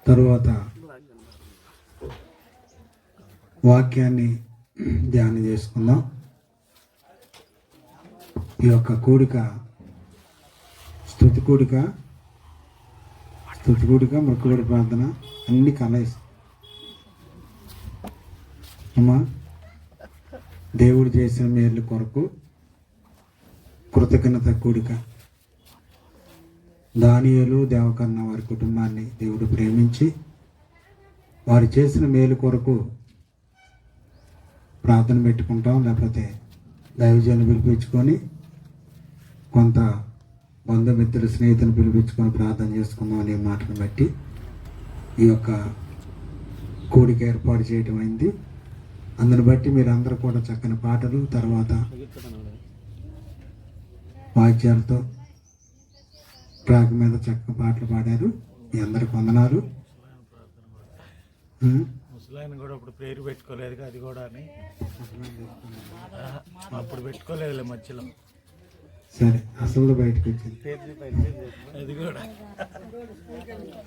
తరువాత వాక్యాన్ని ధ్యానం చేసుకుందాం. ఈ యొక్క కూడిక స్తుతి కూడిక, మొక్కుబడి ప్రార్థన అన్ని కలయిస్తాం. అమ్మా, దేవుడు చేసిన మేలు కొరకు కృతజ్ఞత కూడిక. దానియేలు దేవకన్న వారి కుటుంబాన్ని దేవుడు ప్రేమించి వారు చేసిన మేలు కొరకు ప్రార్థన పెట్టుకుంటాం. లేకపోతే దైవజనులు పిలిపించుకొని కొంత బంధుమిత్రులు స్నేహితులు పిలిపించుకొని ప్రార్థన చేసుకుందాం అనే మాటను బట్టి ఈ యొక్క కూడిక ఏర్పాటు చేయడం అయింది. అందుని బట్టి మీరు అందరూ కూడా చక్కని పాటలు, తర్వాత వాద్యాలతో ట్రాక్ మీద చక్కని పాటలు పాడారు. మీ అందరికి వందనాలు. ముసలాయన కూడా అప్పుడు పేరు పెట్టుకోలేదు, అది కూడా అని అప్పుడు పెట్టుకోలేదులే మధ్యలో. సరే, అసలు బయటకు వచ్చింది.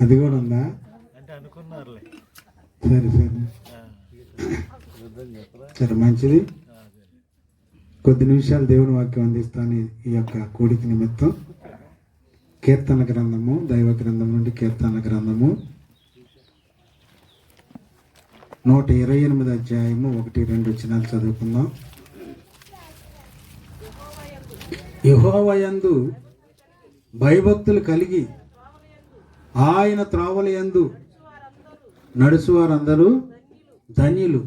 అది కూడా ఉందా అంటే అనుకున్నారులే. సరే మంచిది. కొద్ది నిమిషాలు దేవుని వాక్యం అందిస్తాను. ఈ యొక్క కూడిక నిమిత్తం కీర్తన గ్రంథము, దైవ గ్రంథం నుండి కీర్తన గ్రంథము 128 అధ్యాయము 1-2 వచనాలు చదువుకుందాం. యెహోవాయందు భయభక్తులు కలిగి ఆయన త్రోవలయందు నడుచువారందరూ ధన్యులు.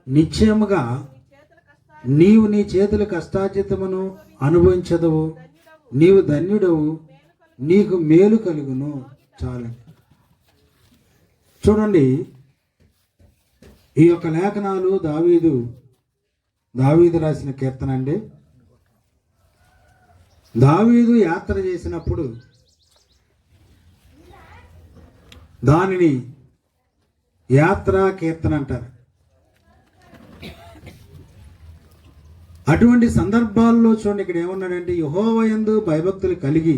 నిశ్చయముగా నీవు నీ చేతుల కష్టార్జితమును అనుభవించదవు. నీవు ధన్యుడవు, నీకు మేలు కలుగును. చాలండి. చూడండి, ఈ యొక్క లేఖనాలు దావీదు రాసిన కీర్తన అండి. దావీదు యాత్ర చేసినప్పుడు దానిని యాత్రా కీర్తన అంటారు. అటువంటి సందర్భాల్లో చూడండి, ఇక్కడ ఏమన్నాడంటే యెహోవాయందు భయభక్తులు కలిగి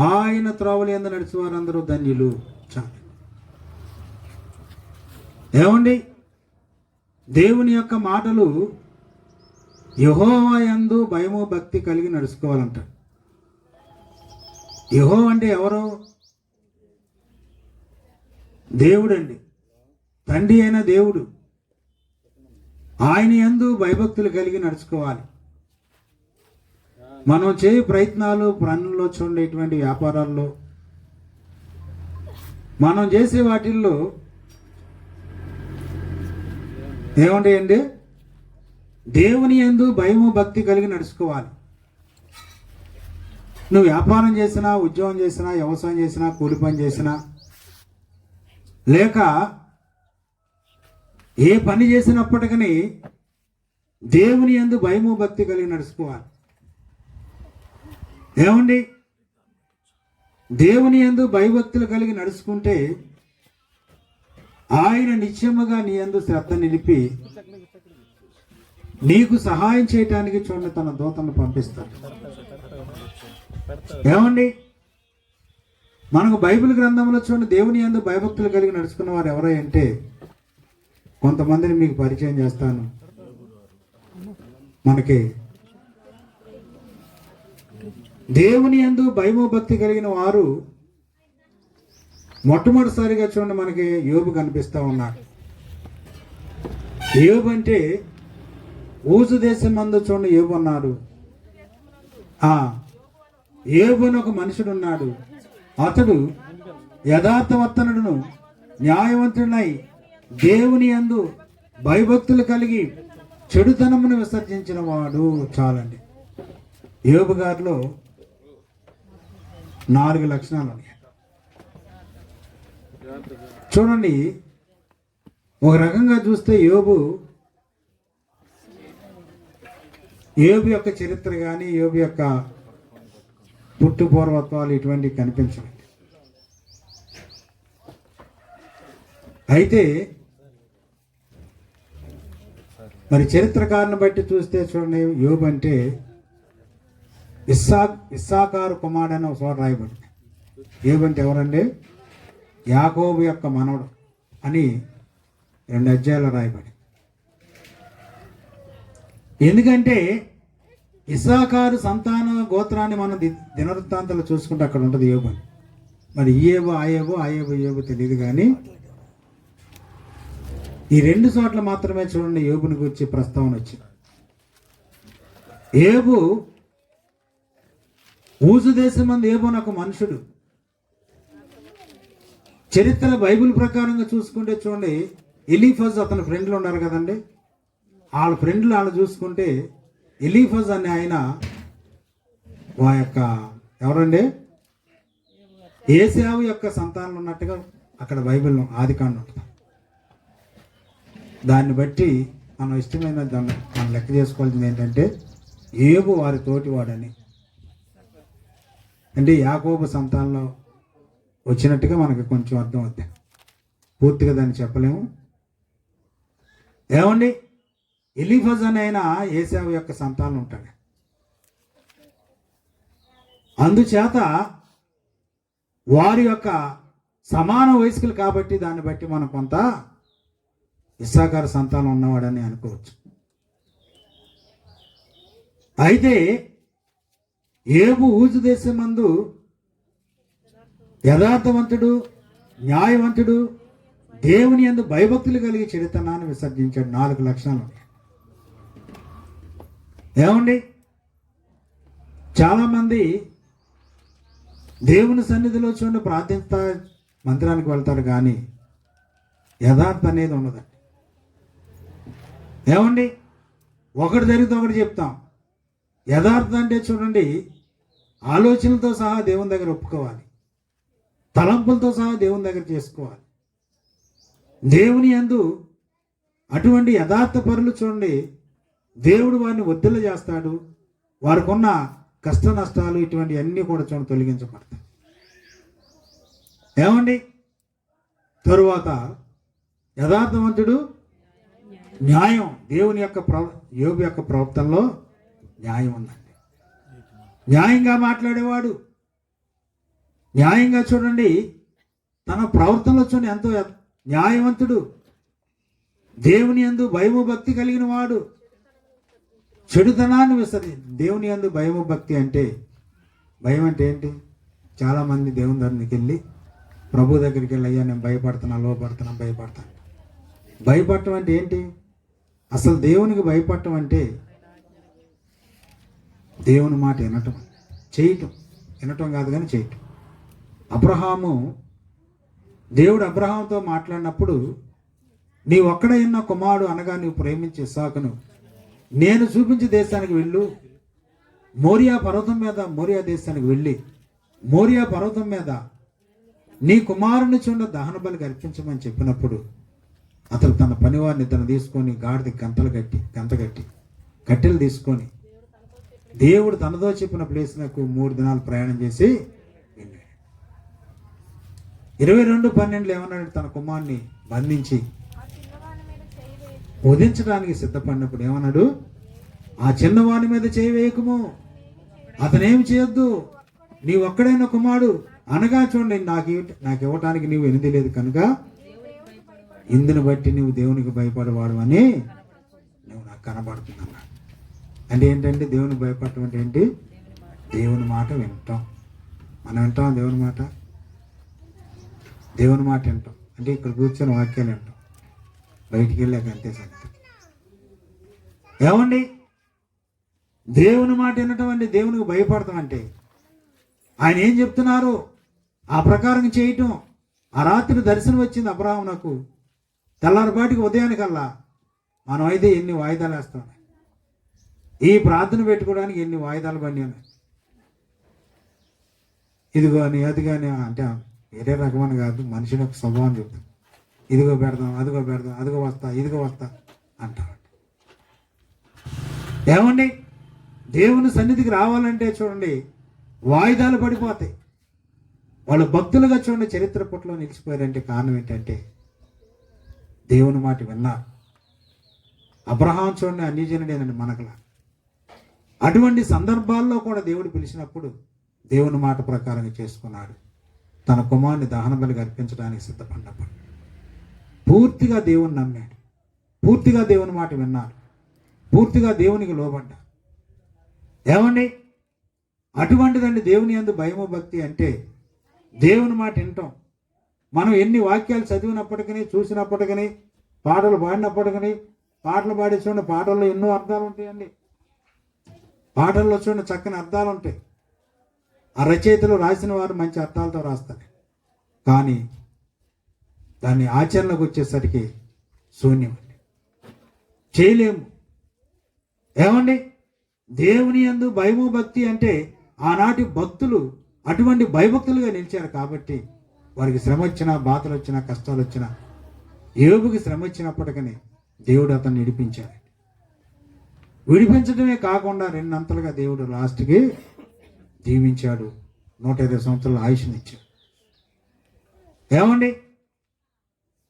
ఆయన త్రోవలయందు నడిచి వారందరూ ధన్యులు. ఏమండి, దేవుని యొక్క మాటలు యెహోవాయందు భయము భక్తి కలిగి నడుచుకోవాలంట. యెహోవా అంటే ఎవరో? దేవుడండి, తండ్రి అయిన దేవుడు. ఆయన యందు భయభక్తులు కలిగి నడుచుకోవాలి. మనం చేయ ప్రయత్నాలు, పనుల్లో చూడండి, ఇటువంటి వ్యాపారాల్లో మనం చేసే వాటిల్లో ఏముంటాయండి? దేవుని యందు భయము భక్తి కలిగి నడుచుకోవాలి. నువ్వు వ్యాపారం చేసినా, ఉద్యోగం చేసినా, వ్యవసాయం చేసినా, కూలి పని చేసినా, లేక ఏ పని చేసినప్పటికీ దేవుని యందు భయము భక్తి కలిగి నడుచుకోవాలి. ఏమండి, దేవుని యందు భయభక్తులు కలిగి నడుచుకుంటే ఆయన నిశ్చయముగా నీ యందు శ్రద్ధ నిలిపి నీకు సహాయం చేయటానికి చూడండి తన దూతను పంపిస్తాడు. ఏమండి, మనకు బైబిల్ గ్రంథంలో చూడండి దేవుని యందు భయభక్తులు కలిగి నడుచుకున్న వారు ఎవరై అంటే కొంతమందిని మీకు పరిచయం చేస్తాను. మనకి దేవుని యందు భయము భక్తి కలిగిన వారు మొట్టమొదటిసారిగా చూడండి మనకి యోబు కనిపిస్తూ ఉన్నాడు. యోబు అంటే ఊజు దేశం మందు చూడండి యోబు అన్నాడు. యోబు అని ఒక మనుషుడు ఉన్నాడు. అతడు యథార్థవర్తనుడును న్యాయవంతుడై దేవుని యందు భయభక్తులు కలిగి చెడుతనమును విసర్జించిన వాడు. చాలండి, యోబు గారిలో 4 లక్షణాలు ఉన్నాయి. చూడండి, ఒక రకంగా చూస్తే యోబు యొక్క చరిత్ర కానీ, యోబు యొక్క పుట్టు పూర్వత్వాలు ఇటువంటివి కనిపించవు. అయితే మరి చరిత్రకారుని బట్టి చూస్తే చూడండి, యోబు అంటే ఇస్సాకారు కుమారుడు అని ఒక చోట రాయబడింది. యోబు అంటే ఎవరండి? యాకోబు యొక్క మనవడు అని 2 అధ్యాయాలు రాయబడి. ఎందుకంటే ఇస్సాకారు సంతాన గోత్రాన్ని మనం దినవృత్తాంతాలు చూసుకుంటే అక్కడ ఉంటుంది యోబు అని. మరి ఏబో తెలియదు, కానీ ఈ 2 చోట్ల మాత్రమే చూడండి యోబుని గురించి ప్రస్తావన వచ్చింది. ఏబు ఊజు దేశం మంది ఏబో నాకు మనుషుడు. చరిత్ర బైబిల్ ప్రకారంగా చూసుకుంటే చూడండి, ఎలీఫజ్ అతని ఫ్రెండ్లు ఉన్నారు కదండి, వాళ్ళ ఫ్రెండ్లు వాళ్ళు చూసుకుంటే ఎలీఫజ్ అనే ఆయన ఎవరండి ఏశావు యొక్క సంతానం ఉన్నట్టుగా అక్కడ బైబిల్లో ఆదికాండం ఉంటుంది. దాన్ని బట్టి మనం ఇష్టమైన దాన్ని మనం లెక్క చేసుకోవాల్సింది ఏంటంటే ఏబు వారి తోటివాడని, అంటే యాకోబు సంతానంలో వచ్చినట్టుగా మనకి కొంచెం అర్థం అవుతుంది. పూర్తిగా దాన్ని చెప్పలేము. ఏమండి, ఎలీఫజ్ అని ఆయన ఏశావు యొక్క సంతానం ఉంటాడు. అందుచేత వారి యొక్క సమాన వయస్కులు కాబట్టి దాన్ని బట్టి మనం కొంత ఇస్సాకారు సంతానం ఉన్నవాడని అనుకోవచ్చు. అయితే ఏబు ఊజు దేశమందు యథార్థవంతుడు, న్యాయవంతుడు, దేవుని యందు భయభక్తులు కలిగి చెడుతనాన్ని విసర్జించాడు. 4 లక్షణాలు ఉన్నాయి. ఏమండి, చాలామంది దేవుని సన్నిధిలో చూడండి ప్రార్థిస్తా మందిరానికి వెళ్తారు, కానీ యథార్థ అనేది ఉండదండి. ఏమండి, ఒకటి జరిగితే ఒకటి చెప్తాం. యథార్థం అంటే చూడండి, ఆలోచనలతో సహా దేవుని దగ్గర ఒప్పుకోవాలి, తలంపులతో సహా దేవుని దగ్గర చేసుకోవాలి. దేవుని యందు అటువంటి యథార్థ పరులు చూడండి, దేవుడు వారిని ఒత్తిళ్లు చేస్తాడు. వారికి ఉన్న కష్ట నష్టాలు ఇటువంటి అన్నీ కూడా చూడండి తొలగించబడతాయి. ఏమండి, తరువాత యథార్థవంతుడు, న్యాయం. దేవుని యొక్క యోబు యొక్క ప్రవర్తనలో న్యాయం ఉందండి. న్యాయంగా మాట్లాడేవాడు, న్యాయంగా చూడండి తన ప్రవర్తనలో చూడండి ఎంతో న్యాయవంతుడు, దేవుని యందు భయము భక్తి కలిగిన వాడు, చెడుతనాన్ని దేవుని యందు భయము భక్తి అంటే, భయం అంటే ఏంటి? చాలామంది దేవుని దగ్గరికి వెళ్ళి ప్రభు దగ్గరికి వెళ్ళి, అయ్యా నేను భయపడుతున్నా, భయపడతాను. భయపడటం అంటే ఏంటి? అసలు దేవునికి భయపడటం అంటే దేవుని మాట వినటం, చేయటం. వినటం కాదు కానీ చేయటం. దేవుడు అబ్రహాముతో మాట్లాడినప్పుడు, నీ ఒక్కడైన కుమారుడు అనగా నీవు ప్రేమించే ఇస్సాకును నేను చూపించే దేశానికి వెళ్ళు, మోరియా దేశానికి వెళ్ళి మోరియా పర్వతం మీద నీ కుమారుని చూడ దహన బలికి అర్పించమని చెప్పినప్పుడు, అతను తన పనివారిని తను తీసుకొని గాడిద గంత కట్టి కట్టెలు తీసుకొని దేవుడు తనతో చెప్పిన ప్లేస్లకు 3 దినాలు ప్రయాణం చేసి 22:12 ఏమన్నాడు? తన కుమారుని బంధించి వధించడానికి సిద్ధపడినప్పుడు ఏమన్నాడు? ఆ చిన్నవాని మీద చేయి వేయకము, అతనేమి చేయొద్దు, నీ ఒక్కడైన కుమారుడు అనగా చూడండి నాకు ఇవ్వటానికి నీవు ఎనిది లేదు కనుక ఇందుని బట్టి నువ్వు దేవునికి భయపడేవాడు అని నువ్వు నాకు కనబడుతున్నా. అంటే ఏంటంటే దేవునికి భయపడటం అంటే ఏంటి? దేవుని మాట వింటాం. మనం వింటాం దేవుని మాట వింటాం అంటే ఇక్కడ కూర్చొని వాక్యాలు వింటాం, బయటికి వెళ్ళాక అంతే సంగతి. ఏమండి, దేవుని మాట వినటం అంటే దేవునికి భయపడతాం అంటే ఆయన ఏం చెప్తున్నారు ఆ ప్రకారం చేయటం. ఆ రాత్రి దర్శనం వచ్చింది అబ్రహామునకు, తెల్లారిపాటికి ఉదయానికల్లా మనం అయితే ఎన్ని వాయిదాలు వేస్తాం, ఈ ప్రార్థన పెట్టుకోవడానికి ఎన్ని వాయిదాలు పడినాను, ఇదిగో అని అది కానీ అంటే వేరే రకమైన కాదు, మనిషిని ఒక స్వభావం చెప్తాం. ఇదిగో పెడదాం, అదిగో పెడదాం, ఇదిగో వస్తా అంటారు. ఏమండి, దేవుని సన్నిధికి రావాలంటే చూడండి వాయిదాలు పడిపోతాయి. వాళ్ళు భక్తులుగా చూడండి చరిత్ర పుటలో నిలిచిపోయారంటే కారణం ఏంటంటే దేవుని మాట విన్నారు. అబ్రహాం చూడండి అన్యజనుడేనండి మనకలా. అటువంటి సందర్భాల్లో కూడా దేవుడు పిలిచినప్పుడు దేవుని మాట ప్రకారంగా చేసుకున్నాడు. తన కుమారుని దహన బలిగా అర్పించడానికి సిద్ధపడినప్పుడు పూర్తిగా దేవుని నమ్మాడు, పూర్తిగా దేవుని మాట విన్నాడు, పూర్తిగా దేవునికి లోబడ్డాడు. ఏమండి, అటువంటిదండి దేవుని యందు భయము భక్తి అంటే దేవుని మాట వింటాం. మనం ఎన్ని వాక్యాలు చదివినప్పటికీ, చూసినప్పటికీ, పాటలు పాడినప్పటికీ, పాటలు పాడే చూడండి, పాటల్లో ఎన్నో అర్థాలు ఉంటాయండి. పాటల్లో చూడండి చక్కని అర్థాలు ఉంటాయి. ఆ రచయితలు రాసిన వారు మంచి అర్థాలతో రాస్తారు, కానీ దాన్ని ఆచరణకు వచ్చేసరికి శూన్యం అండి, చేయలేము. ఏమండి, దేవుని యందు భయము భక్తి అంటే ఆనాటి భక్తులు అటువంటి భయభక్తులుగా నిలిచారు కాబట్టి వారికి శ్రమ వచ్చినా, బాధలు వచ్చినా, కష్టాలు వచ్చినా, యోబుకి శ్రమ వచ్చినప్పటికీ దేవుడు అతన్ని విడిపించాడు. విడిపించడమే కాకుండా రెండంతలుగా దేవుడు లాస్ట్కి దీవించాడు. 120 సంవత్సరాల ఆయుష్ని ఇచ్చాడు. ఏమండి,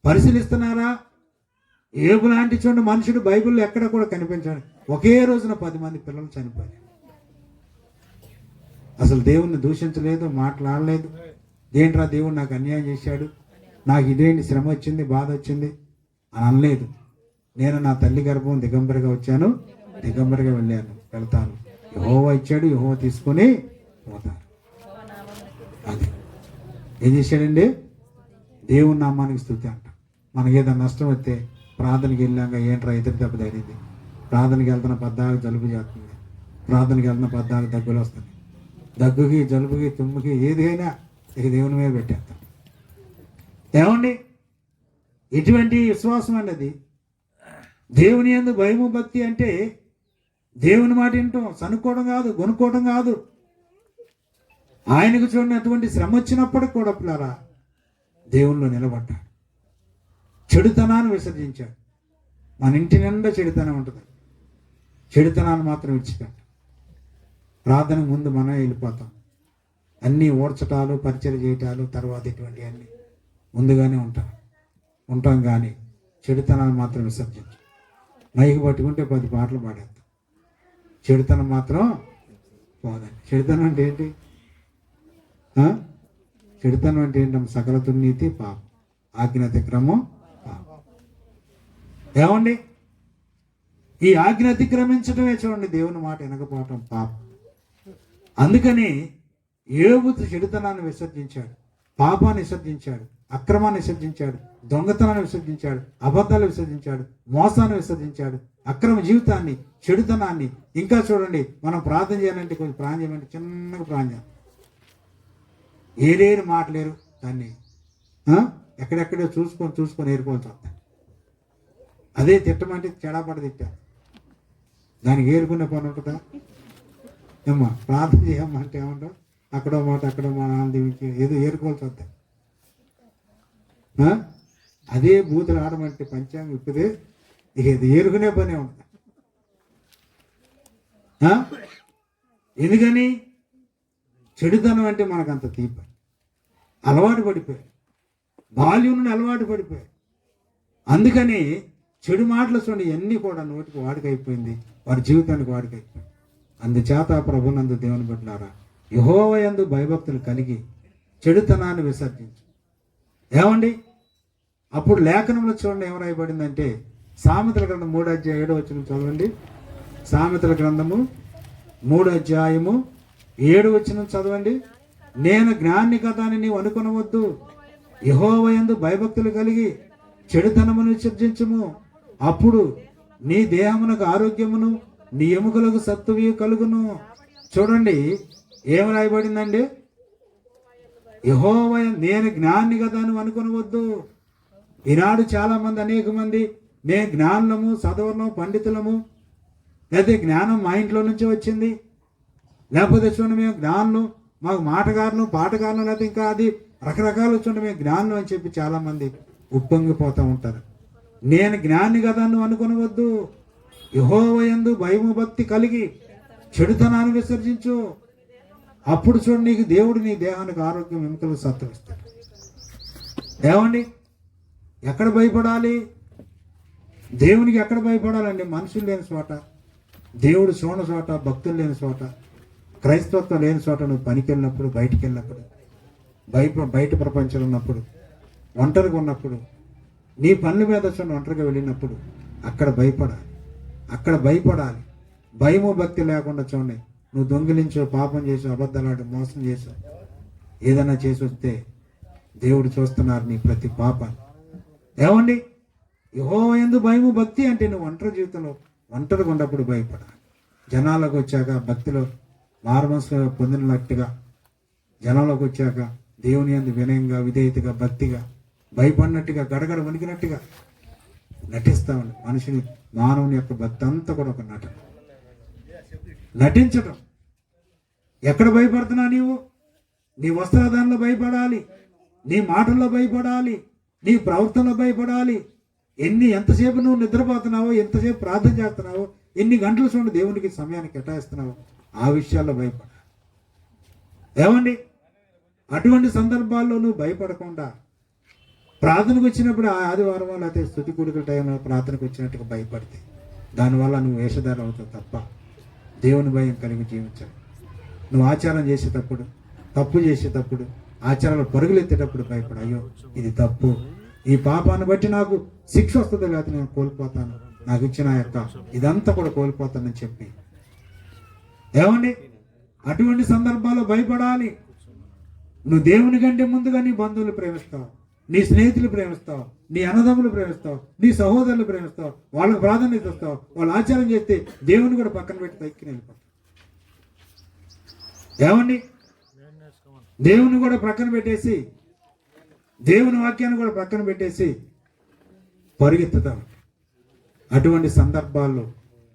పరిశీలిస్తున్నారా? యోబు లాంటి చూడండి మనుషుడు బైబిల్లో ఎక్కడ కూడా కనిపించాడు. ఒకే రోజున 10 మంది పిల్లలు చనిపోయారు. అసలు దేవుణ్ణి దూషించలేదు, మాట్లాడలేదు. ఏంట్రా దేవుడు నాకు అన్యాయం చేశాడు, నాకు ఇదేంటి శ్రమ వచ్చింది, బాధ వచ్చింది అని అనలేదు. నేను నా తల్లి గర్భం దిగంబరిగా వచ్చాను, దిగంబరిగా వెళ్తాను. యెహోవా ఇచ్చాడు, యెహోవా తీసుకొని పోతారు. అది ఏం చేశాడండి? దేవుని నామానికి స్తుతి అంట. మనకి ఏదైనా నష్టం వస్తే ప్రార్థనకి వెళ్ళాక ఏంట్రా ఎదురు దెబ్బ తగిలింది, ప్రార్థనకి వెళ్తున్న పద్దాకు జలుబు చేస్తుంది, ప్రార్థనకి వెళ్తున్న పద్దాకు దగ్గులు వస్తుంది, దగ్గుకి జలుబుకి తుమ్ముకి ఏదైనా ఇక దేవుని మీద పెట్టేస్తాం. ఏమండి, ఇటువంటి విశ్వాసం అన్నది దేవుని యందు భయము భక్తి అంటే దేవుని మాట వింటాం, సనుక్కోవడం కాదు, కొనుక్కోవడం కాదు. ఆయనకు చూడండి అటువంటి శ్రమ వచ్చినప్పటికి కూడా పిల్లరా దేవుల్లో నిలబడ్డాడు, చెడుతనాన్ని విసర్జించాడు. మన ఇంటి నిండా చెడుతనం ఉంటుంది, చెడుతనాన్ని మాత్రం విడిచిపెట్టాం. ప్రార్థన ముందు మనం వెళ్ళిపోతాం, అన్నీ ఓడ్చటాలు, పరిచయం చేయటాలు, తర్వాత ఇటువంటి అన్నీ ముందుగానే ఉంటాం కానీ చెడుతనాన్ని మాత్రం విసర్జించాం. మైకి పట్టుకుంటే 10 పాటలు పాడేస్తాం, చెడుతనం మాత్రం పోదండి. చెడుతనం అంటే ఏంటి? చెడుతనం అంటే ఏంటమ్మ? సకల దుర్నీతి పాపం, ఆజ్ఞ అతిక్రమం పాపం. ఏమండి, ఈ ఆజ్ఞ అతిక్రమించడమే చూడండి దేవుని మాట వినకపోవటం పాపం. అందుకని యోబు చెడుతనాన్ని విసర్జించాడు, పాపాన్ని విసర్జించాడు, అక్రమాన్ని విసర్జించాడు, దొంగతనాన్ని విసర్జించాడు, అబద్ధాలు విసర్జించాడు, మోసాన్ని విసర్జించాడు, అక్రమ జీవితాన్ని, చెడుతనాన్ని. ఇంకా చూడండి, మనం ప్రార్థన చేయాలంటే కొంచెం ప్రార్థన చేయమంటే చిన్నగా ప్రార్థన చేయాలి, ఏరేరు మాటలేరు, దాన్ని ఎక్కడెక్కడో చూసుకొని ఏరుకోవాల్సి వస్తాయి. అదే తిట్టమంటే చెడాపడ తిట్టా, దానికి ఏరుకునే పని ఉంటుందా? ఏమ్మా ప్రార్థన చేయమంటే ఏమంటావు? అక్కడో మాట అక్కడో మా నాన్న ఏదో ఏరుకోవాల్సి వస్తాయి. అదే బూతులు ఆడమంటే పంచాంగం ఇప్పుదే ఇక ఇది ఏరుకునే పనే ఉంటుంది. ఎందుకని? చెడుతనం అంటే మనకు అంత తీప, అలవాటు పడిపోయాయి, బాల్యం నుండి అలవాటు పడిపోయాయి. అందుకని చెడు మాటలు చూడండి ఇవన్నీ కూడా నోటికి వాడికైపోయింది, వారి జీవితానికి వాడికైపోయింది. అందుచేత ప్రభునందు దేవుని బిడ్డలారా, యెహోవా యందు భయభక్తులు కలిగి చెడుతనాన్ని విసర్జించు. ఏమండి, అప్పుడు లేఖనంలో చూడండి ఏం రాయబడిందంటే, సామెతల గ్రంథం 3:7 చదవండి. సామెతల గ్రంథము 3:7 చదవండి. నేను జ్ఞాని కదా అని నీవు అనుకొనవద్దు, యెహోవా యందు భయభక్తులు కలిగి చెడుతనమును విసర్జించుము, అప్పుడు నీ దేహమునకు ఆరోగ్యమును నీ ఎముకలకు సత్తువి కలుగును. చూడండి ఏం రాయబడిందండి? యెహోవా నేను జ్ఞాని కదా అని అనుకొనవద్దు. ఈనాడు చాలా మంది, అనేక మంది మేము జ్ఞానులము, చదవము, పండితులము, లేకపోతే జ్ఞానం మా ఇంట్లో నుంచి వచ్చింది, లేకపోతే చూడండి మేము జ్ఞానులు, మాకు మాటగారులు, పాటగారులు, లేకపోతే ఇంకా అది రకరకాలు చూడండి మేము జ్ఞానులు అని చెప్పి చాలామంది ఉప్పొంగిపోతూ ఉంటారు. నేను జ్ఞాని కదా నువ్వు అనుకొనవద్దు, యెహోవా యందు భయము భక్తి కలిగి చెడుతనాన్ని విసర్జించు, అప్పుడు చూడు నీకు దేవుడు నీ దేహానికి ఆరోగ్యం, ఎముకలు సత్వం ఇస్తాడు. ఏమండి, ఎక్కడ భయపడాలి? దేవునికి ఎక్కడ భయపడాలండి? మనుషులు లేని చోట, దేవుడు చూడని చోట, భక్తులు లేని చోట, క్రైస్తవత్వం లేని చోట నువ్వు పనికి వెళ్ళినప్పుడు, బయటికి వెళ్ళినప్పుడు బయట ప్రపంచంలో ఉన్నప్పుడు, ఒంటరిగా ఉన్నప్పుడు, నీ పనుల మీద ఒంటరిగా వెళ్ళినప్పుడు అక్కడ భయపడాలి. భయము భక్తి లేకుండా చూడండి, నువ్వు దొంగిలించో, పాపం చేసో, అబద్ధాలాడి, మోసం చేసో, ఏదైనా చేసి వస్తే దేవుడు చూస్తున్నారు నీ ప్రతి పాపాన్ని. ఏమండి, యెహోవా యందు భయము భక్తి అంటే నువ్వు ఒంటరి జీవితంలో ఒంటరిగా ఉన్నప్పుడు భయపడాలి. జనాలకు వచ్చాక భక్తిలో మారుమనసు పొందినట్టుగా, జనంలోకి వచ్చాక దేవుని యందు వినయంగా, విధేయతగా, భక్తిగా, భయపడినట్టుగా, గడగడ వణికినట్టుగా నటిస్తామని. మానవుని యొక్క భక్తి అంతా కూడా ఒక నటించడం. ఎక్కడ భయపడుతున్నా నీవు? నీ వస్త్రధారణలో భయపడాలి, నీ మాటల్లో భయపడాలి, నీ ప్రవర్తనలో భయపడాలి. ఎంతసేపు నువ్వు నిద్రపోతున్నావో, ఎంతసేపు ప్రార్థన చేస్తున్నావో, ఎన్ని గంటలు చూడండి దేవునికి సమయాన్ని కేటాయిస్తున్నావో, ఆ విషయాల్లో భయపడాలి. ఏమండి, అటువంటి సందర్భాల్లో నువ్వు భయపడకుండా ప్రార్థనకు వచ్చినప్పుడు, ఆ ఆదివారం లేకపోతే స్తుతి కూడికల టైంలో ప్రార్థనకు వచ్చినట్టుగా భయపడితే దానివల్ల నువ్వు వేషధార అవుతావు తప్ప దేవుని భయం కలిగి జీవించాలి. నువ్వు ఆచారం చేసేటప్పుడు, తప్పు చేసేటప్పుడు, ఆచారాలు పరుగులెత్తేటప్పుడు భయపడు. అయ్యో ఇది తప్పు, ఈ పాపాన్ని బట్టి నాకు శిక్ష వస్తుంది, లేకపోతే నేను కోల్పోతాను, నాకు ఇచ్చిన యొక్క ఇదంతా కూడా కోల్పోతానని చెప్పి. ఏమండి, అటువంటి సందర్భాల్లో భయపడాలి. నువ్వు దేవుని కంటే ముందుగా నీ బంధువులు ప్రేమిస్తావు, నీ స్నేహితులు ప్రేమిస్తావు, నీ అన్నదమ్ములు ప్రేమిస్తావు, నీ సహోదరులు ప్రేమిస్తావు, వాళ్ళకు ప్రాధాన్యత ఇస్తావు. వాళ్ళు ఆచారం చేస్తే దేవుని కూడా పక్కన పెట్టి తక్కిన వెళ్ళిపోతావు. ఏమండి, దేవుని కూడా ప్రక్కన పెట్టేసి, దేవుని వాక్యాన్ని కూడా ప్రక్కన పెట్టేసి పరిగెత్తుతాం. అటువంటి సందర్భాల్లో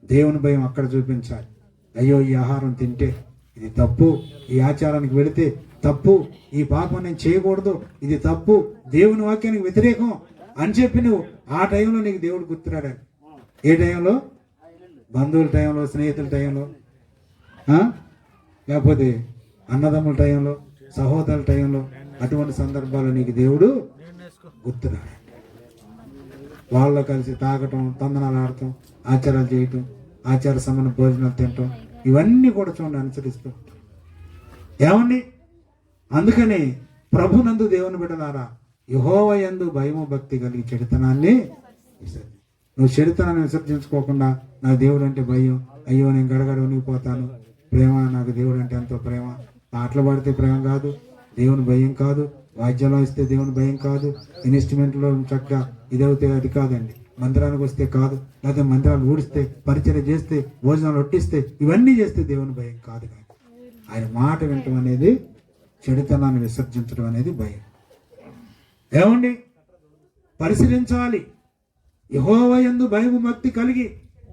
దేవుని భయం అక్కడ చూపించాలి. అయ్యో ఈ ఆహారం తింటే ఇది తప్పు, ఈ ఆచారానికి వెళితే తప్పు, ఈ పాపం నేను చేయకూడదు, ఇది తప్పు, దేవుని వాక్యానికి వ్యతిరేకం అని చెప్పి నువ్వు ఆ టైంలో నీకు దేవుడు గుర్తురాడాడు. ఏ టైంలో? బంధువుల టైంలో, స్నేహితుల టైంలో, లేకపోతే అన్నదమ్ముల టైంలో, సహోదరుల టైంలో, అటువంటి సందర్భాల్లో నీకు దేవుడు గుర్తురాడాడు. వాళ్ళలో కలిసి తాగటం, తందనాలు ఆడటం, ఆచారాలు చేయటం, ఆచార సంబంధ భోజనాలు తినటం, ఇవన్నీ కూడా చూడండి అనుసరిస్తూ. ఏమండి, అందుకని ప్రభునందు దేవుని బిడ్డలారా, యెహోవా యందు భయము భక్తి కలిగి చెడుతనాన్ని నువ్వు చెడుతనాన్ని విసర్జించుకోకుండా, నా దేవుడు అంటే భయం, అయ్యో నేను గడగడ ఉనిగిపోతాను, ప్రేమ, నాకు దేవుడు అంటే ఎంతో ప్రేమ, పాటలు పాడితే ప్రేమ కాదు, దేవుని భయం కాదు, వాద్యంలో ఇస్తే దేవుని భయం కాదు, ఇన్స్ట్రుమెంట్లో చక్కగా ఇదవుతే అది కాదండి, మందిరానికి వస్తే కాదు, లేకపోతే మందిరాలు ఊడిస్తే, పరిచయం చేస్తే, భోజనాలు వడ్డిస్తే, ఇవన్నీ చేస్తే దేవుని భయం కాదు. కానీ ఆయన మాట వినటం అనేది, చెడుతనాన్ని విసర్జించడం అనేది భయం. ఏమండి, పరిశీలించాలి. యెహోవా యందు భయము భక్తి కలిగి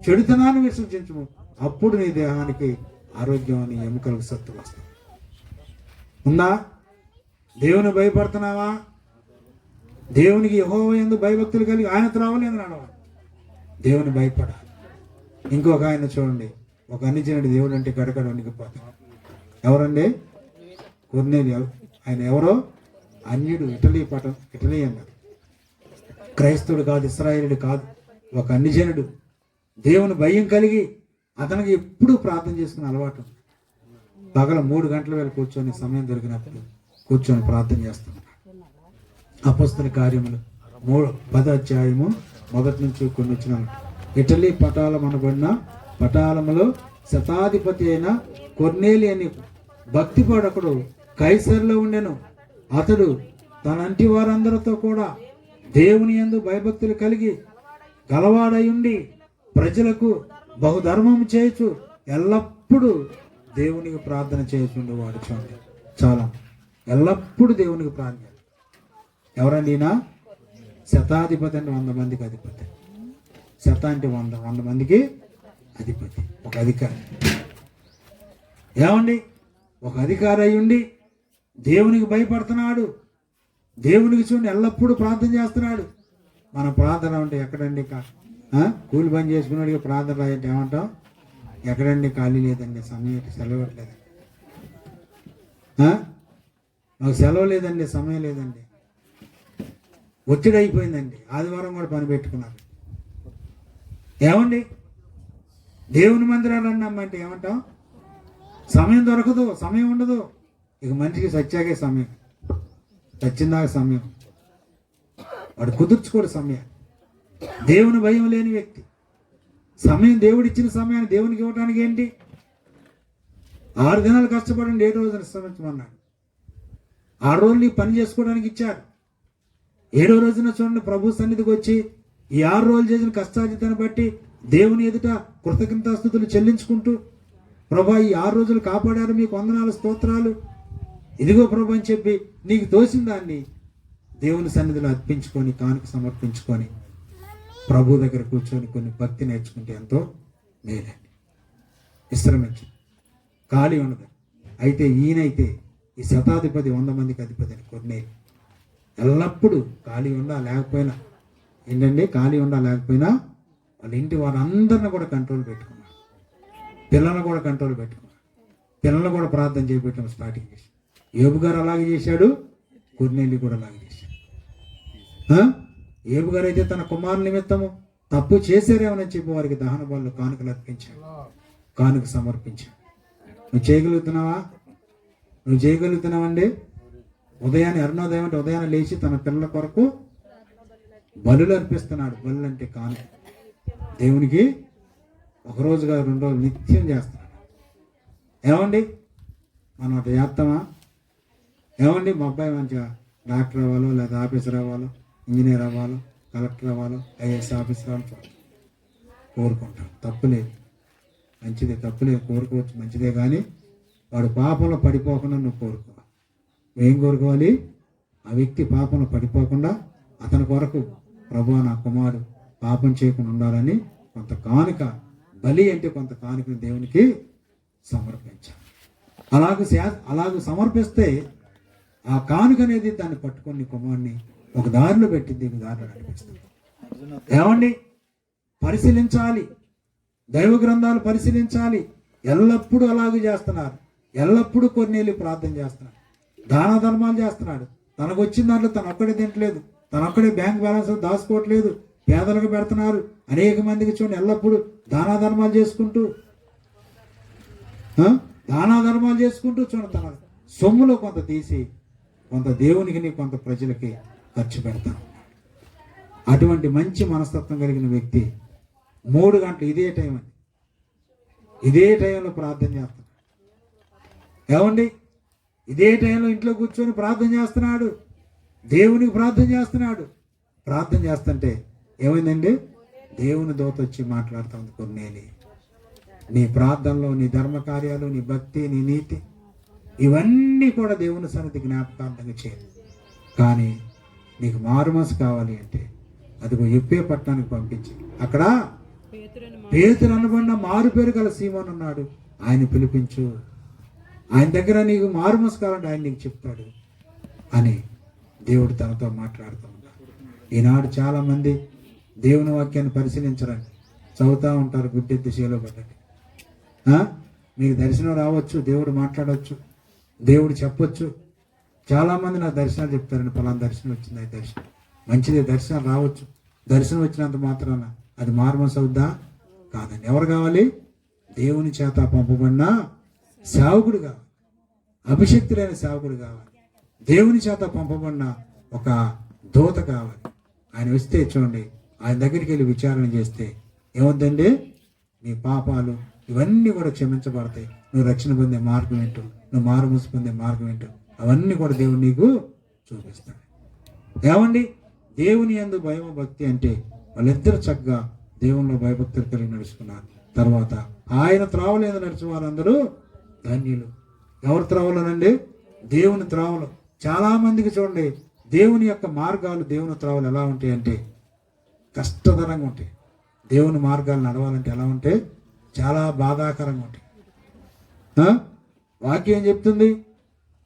చెడుతనాన్ని విసర్జించము, అప్పుడు నీ దేహానికి ఆరోగ్యం, అని ఎముకలకు సత్తు వస్తుంది. ఉందా? దేవుని భయపడుతున్నావా? దేవునికి యెహోవా యందు భయభక్తులు కలిగి ఆయన త్రావలేదు నడవాలి, దేవుని భయపడాలి. ఇంకొక ఆయన చూడండి, ఒక అన్యజనుడు దేవుడు అంటే గడగడ వణికిపోతాడు. ఎవరండి? కొర్నేలియు. ఆయన ఎవరో అన్యుడు, ఇటలీ అన్నారు, క్రైస్తవుడు కాదు, ఇశ్రాయేలుడు కాదు, ఒక అన్యజనుడు. దేవుని భయం కలిగి అతనికి ఎప్పుడూ ప్రార్థన చేసుకునే అలవాటు. పగల 3 గంటల వేళ కూర్చొని, సమయం దొరికినప్పుడు కూర్చొని ప్రార్థన చేస్తున్నాడు. అపొస్తలుల కార్యములు 10వ అధ్యాయము 1 నుంచి కొన్ని వచనాలు. ఇటలీ పటాలం అనబడిన పటాలములో శతాధిపతి అయిన కొర్నేలి అని భక్తిపడకుడు కైసరులో ఉండెను. అతడు తనంటి వారందరితో కూడా దేవుని యందు భయభక్తులు కలిగి గలవాడయుండి ప్రజలకు బహుధర్మము చేయొచ్చు, ఎల్లప్పుడూ దేవునికి ప్రార్థన చేయుచుండేవాడు. చూడండి, చాలా ఎల్లప్పుడూ దేవునికి ప్రార్థన. ఎవరండి ఈయన? శతాధిపతి అంటే 100 మందికి అధిపతి. శత అంటే 100 మందికి అధిపతి, ఒక అధికారి. ఏమండి, ఒక అధికారి అయ్యుండి దేవునికి భయపడుతున్నాడు, దేవునికి చూడండి ఎల్లప్పుడూ ప్రార్థన చేస్తున్నాడు. మన ప్రార్థన అంటే ఎక్కడండి? కూలి పని చేసుకున్నాడు ప్రార్థన రాయంటే ఏమంటాం? ఎక్కడండి? ఖాళీ లేదండి, సమయం సెలవు లేదండి, నాకు సెలవు లేదండి, సమయం లేదండి, ఒత్తిడి అయిపోయిందండి, ఆదివారం కూడా పని పెట్టుకున్నారు. ఏమండి, దేవుని మందిరాలు అన్నమ్మంటే ఏమంటాం? సమయం దొరకదు, సమయం ఉండదు. ఇక మనిషికి సత్యాగే సమయం. చచ్చిందాక సమయం, వాడు కుదుర్చుకోడు సమయం. దేవుని భయం లేని వ్యక్తి. సమయం, దేవుడు ఇచ్చిన సమయాన్ని దేవునికి ఇవ్వడానికి ఏంటి? 6 దినాలు కష్టపడండి, 7 రోజులు విశ్రమించమన్నాడు. 6 రోజులు నీ పని చేసుకోవడానికి ఇచ్చాడు. 7వ రోజున చూడండి, ప్రభు సన్నిధికి వచ్చి ఈ 6 రోజులు చేసిన కష్టార్జితాన్ని బట్టి దేవుని ఎదుట కృతజ్ఞతాస్తుతులు చెల్లించుకుంటూ, ప్రభా ఈ 6 రోజులు కాపాడారు, మీకు వందనాలు, స్తోత్రాలు, ఇదిగో ప్రభు అని చెప్పి నీకు తోసిన దాన్ని దేవుని సన్నిధిలో అర్పించుకొని, కానుక సమర్పించుకొని ప్రభు దగ్గర కూర్చొని కొన్ని భక్తి నేర్చుకుంటే ఎంతో మేలండి. విశ్రమించు, ఖాళీ ఉండదు. అయితే ఈయనైతే ఈ శతాధిపతి 100 మందికి అధిపతి అని కొన్నేళ్ళు ఎల్లప్పుడూ ఖాళీ ఉండా లేకపోయినా ఏంటండి, ఖాళీ ఉండా లేకపోయినా వాళ్ళ ఇంటి వారందరిని కూడా కంట్రోల్ పెట్టుకున్నాడు. పిల్లలను కూడా కంట్రోల్ పెట్టుకున్నాడు. పిల్లలను కూడా ప్రార్థన చేయబెట్టడం స్టార్టింగ్ చేశాడు. యోబు గారు అలాగే చేశాడు, కొన్నేళ్ళు కూడా అలాగే చేశాడు. యోబు గారు అయితే తన కుమారుల నిమిత్తము తప్పు చేశారేమని చెప్పి వారికి దహన బలులు, కానుకలు అర్పించాడు, కానుక సమర్పించాడు. నువ్వు చేయగలుగుతున్నావా? నువ్వు చేయగలుగుతున్నావండి? ఉదయాన్నే, అరుణోదయం అంటే ఉదయాన్నే లేచి తన పిల్లల కొరకు బలులు అర్పిస్తున్నాడు. బలులు అంటే కానుక. దేవునికి 1 రోజుగా 2 రోజులు నిత్యం చేస్తున్నాడు. ఏమండి, మనం అటు చేస్తామా? ఏమండి, మా అబ్బాయి మంచిగా డాక్టర్ అవ్వాలో, లేదా ఆఫీసర్ అవ్వాలో, ఇంజనీర్ అవ్వాలో, కలెక్టర్ అవ్వాలో, ఐఏఎస్ ఆఫీసర్ అవ్వాలో కోరుకుంటాం. తప్పులేదు, మంచిదే, తప్పులేదు, కోరుకోవచ్చు, మంచిదే. కానీ వాడు పాపంలో పడిపోకుండా నువ్వు కోరుకో. ఏం కోరుకోవాలి? ఆ వ్యక్తి పాపంలో పడిపోకుండా అతని కొరకు, ప్రభువా నా కుమారుడు పాపం చేయకుండా ఉండాలని కొంత కానుక, బలి అంటే కొంత కానుకను దేవునికి సమర్పించాలి. అలాగూ సమర్పిస్తే ఆ కానుక అనేది దాన్ని పట్టుకొని కుమారుని ఒక దారిలో పెట్టింది, దారిలో నడిపిస్తుంది. ఏమండి, పరిశీలించాలి, దైవ గ్రంథాలు పరిశీలించాలి. ఎల్లప్పుడూ అలాగే చేస్తున్నారు. ఎల్లప్పుడూ కొన్నేళ్ళు ప్రార్థన చేస్తున్నాడు, దాన ధర్మాలు చేస్తున్నాడు. తనకు వచ్చిన దాంట్లో తను ఒక్కడే తింటలేదు, తనొక్కడే బ్యాంక్ బ్యాలెన్స్ దాచుకోవట్లేదు, పేదలకు పెడుతున్నారు. అనేక మందికి చూడండి, ఎల్లప్పుడూ దానా ధర్మాలు చేసుకుంటూ చూడండి, తన సొమ్ములో కొంత తీసి కొంత దేవునికి, కొంత ప్రజలకి ఖర్చు పెడతాను. అటువంటి మంచి మనస్తత్వం కలిగిన వ్యక్తి 3 గంటలు ఇదే టైంలో ప్రార్థన చేస్తున్నాడు. ఏమండి, ఇదే టైంలో ఇంట్లో కూర్చొని ప్రార్థన చేస్తున్నాడు, దేవునికి ప్రార్థన చేస్తున్నాడు. ప్రార్థన చేస్తుంటే ఏమైందండి, దేవుని దూత వచ్చి మాట్లాడుతుంది, కొన్నేళ్ళు నీ ప్రార్థనలో, నీ ధర్మ కార్యాలు, నీ భక్తి, నీ నీతి, ఇవన్నీ కూడా దేవుని సన్నిధి జ్ఞాపకార్థంగా చేయాలి. కానీ నీకు మారుమనసు కావాలి అంటే అదిగో ఎప్పే పట్టణానికి పంపించి, అక్కడ పేతురు అనబడిన మారు పేరు గల సీమోను ఉన్నాడు, ఆయన పిలిపించు, ఆయన దగ్గర నీకు మారుమనసు కావాలంటే ఆయన నీకు చెప్తాడు అని దేవుడు తనతో మాట్లాడుతూ ఉన్నాడు. ఈనాడు చాలా మంది దేవుని వాక్యాన్ని పరిశీలించరండి, చదువుతూ ఉంటారు గుడ్డెత్తి చేలో పడ్డట్టు. మీకు దర్శనం రావచ్చు, దేవుడు మాట్లాడవచ్చు, దేవుడు చెప్పొచ్చు. చాలామంది నాకు దర్శనాలు చెప్తారండి, పలానా దర్శనం వచ్చింది, అది దర్శనం మంచిదే, దర్శనం రావచ్చు. దర్శనం వచ్చినంత మాత్రాన అది మారుమనసు అవుద్దా? కాదండి. ఎవరు కావాలి? దేవుని చేత పంపబడిన సేవకుడు కావాలి, అభిషక్తులైన సేవకుడు కావాలి, దేవుని చేత పంపబడిన ఒక దూత కావాలి. ఆయన వస్తే చూడండి, ఆయన దగ్గరికి వెళ్ళి విచారణ చేస్తే ఏమవుద్దండి, నీ పాపాలు ఇవన్నీ కూడా క్షమించబడతాయి. నువ్వు రక్షణ పొందే మార్గం ఏంటో, నువ్వు మారుమనసు పొందే మార్గం ఏంటో అవన్నీ కూడా దేవుడు నీకు చూపిస్తాడు. ఏమండి, దేవుని యందు భయం భక్తి అంటే వాళ్ళిద్దరు చక్కగా దేవునిలో భయభక్తులు కలిగి నడుచుకున్నారు. తర్వాత ఆయన త్రావలేదు నడిచిన వారందరూ ధన్యులు. ఎవరి త్రావలోనండి? దేవుని త్రావలు. చాలా మందికి చూడండి, దేవుని యొక్క మార్గాలు, దేవుని త్రావలు ఎలా ఉంటాయి అంటే కష్టతరంగా ఉంటాయి. దేవుని మార్గాలు నడవాలంటే ఎలా ఉంటాయి? చాలా బాధాకరంగా ఉంటాయి. వాక్యం ఏం చెప్తుంది?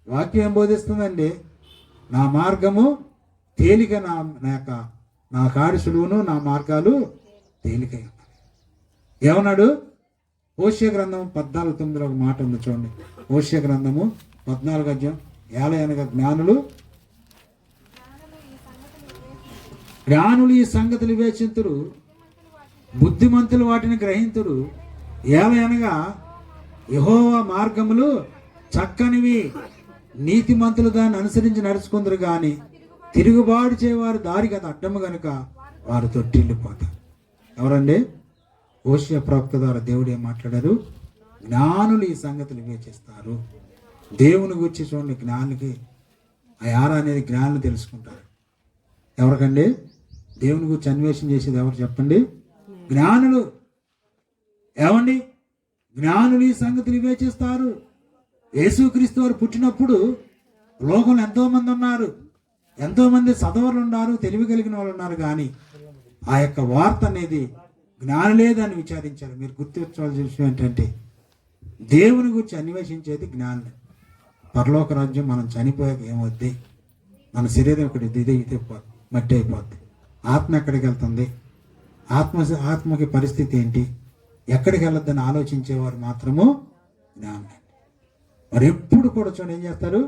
వాక్యం ఏం బోధిస్తుందండి? నా మార్గము తేలిక, నా కాడి సులువును, నా మార్గాలు తేలిక. ఏమన్నాడు? హోషేయ గ్రంథం 14:9 ఒక మాట ఉంది చూడండి. హోషేయ గ్రంథము 14 అధ్యాయం, ఏలయనగా జ్ఞానులు ఈ సంగతులు వివేచింతురు, బుద్ధిమంతులు వాటిని గ్రహింతురు. ఏలయనగా యెహోవా మార్గములు చక్కనివి, నీతిమంతులు దాన్ని అనుసరించి నడుచుకుందరు కానీ తిరుగుబాటు చేయవారు దారికి అది అడ్డము గనుక వారు తొట్టిల్లిపోతారు. ఎవరండి? హోషేయ ప్రవక్త ద్వారా దేవుడు ఏం మాట్లాడారు? జ్ఞానులు ఈ సంగతులు వివేచిస్తారు. దేవుని గురించి చూడండి, జ్ఞానికి ఆ యార అనేది జ్ఞానులు తెలుసుకుంటారు. ఎవరికండి? దేవుని గురించి అన్వేషణ చేసేది ఎవరు చెప్పండి? జ్ఞానులు. ఏమండి? జ్ఞానులు ఈ సంగతులు వివేచిస్తారు. యేసుక్రీస్తు వారు పుట్టినప్పుడు లోకంలో ఎంతోమంది ఉన్నారు, ఎంతోమంది చదవలు ఉన్నారు, తెలివి కలిగిన వాళ్ళు ఉన్నారు, కానీ ఆ యొక్క వార్త అనేది జ్ఞానులే దాన్ని విచారించారు. మీరు గుర్తించవలసిన విషయం ఏంటంటే దేవుని గురించి అన్వేషించేది జ్ఞానులే. పరలోక రాజ్యం మనం చనిపోయాక ఏమవుద్ది? మన శరీరం ఒకటి ఇదే మట్టి అయిపోద్ది. ఆత్మ ఎక్కడికి వెళ్తుంది? ఆత్మకి పరిస్థితి ఏంటి? ఎక్కడికి వెళ్ళొద్దని ఆలోచించేవారు మాత్రము జ్ఞానులే. మరి ఎప్పుడు కూడా చూడండి ఏం చేస్తారు?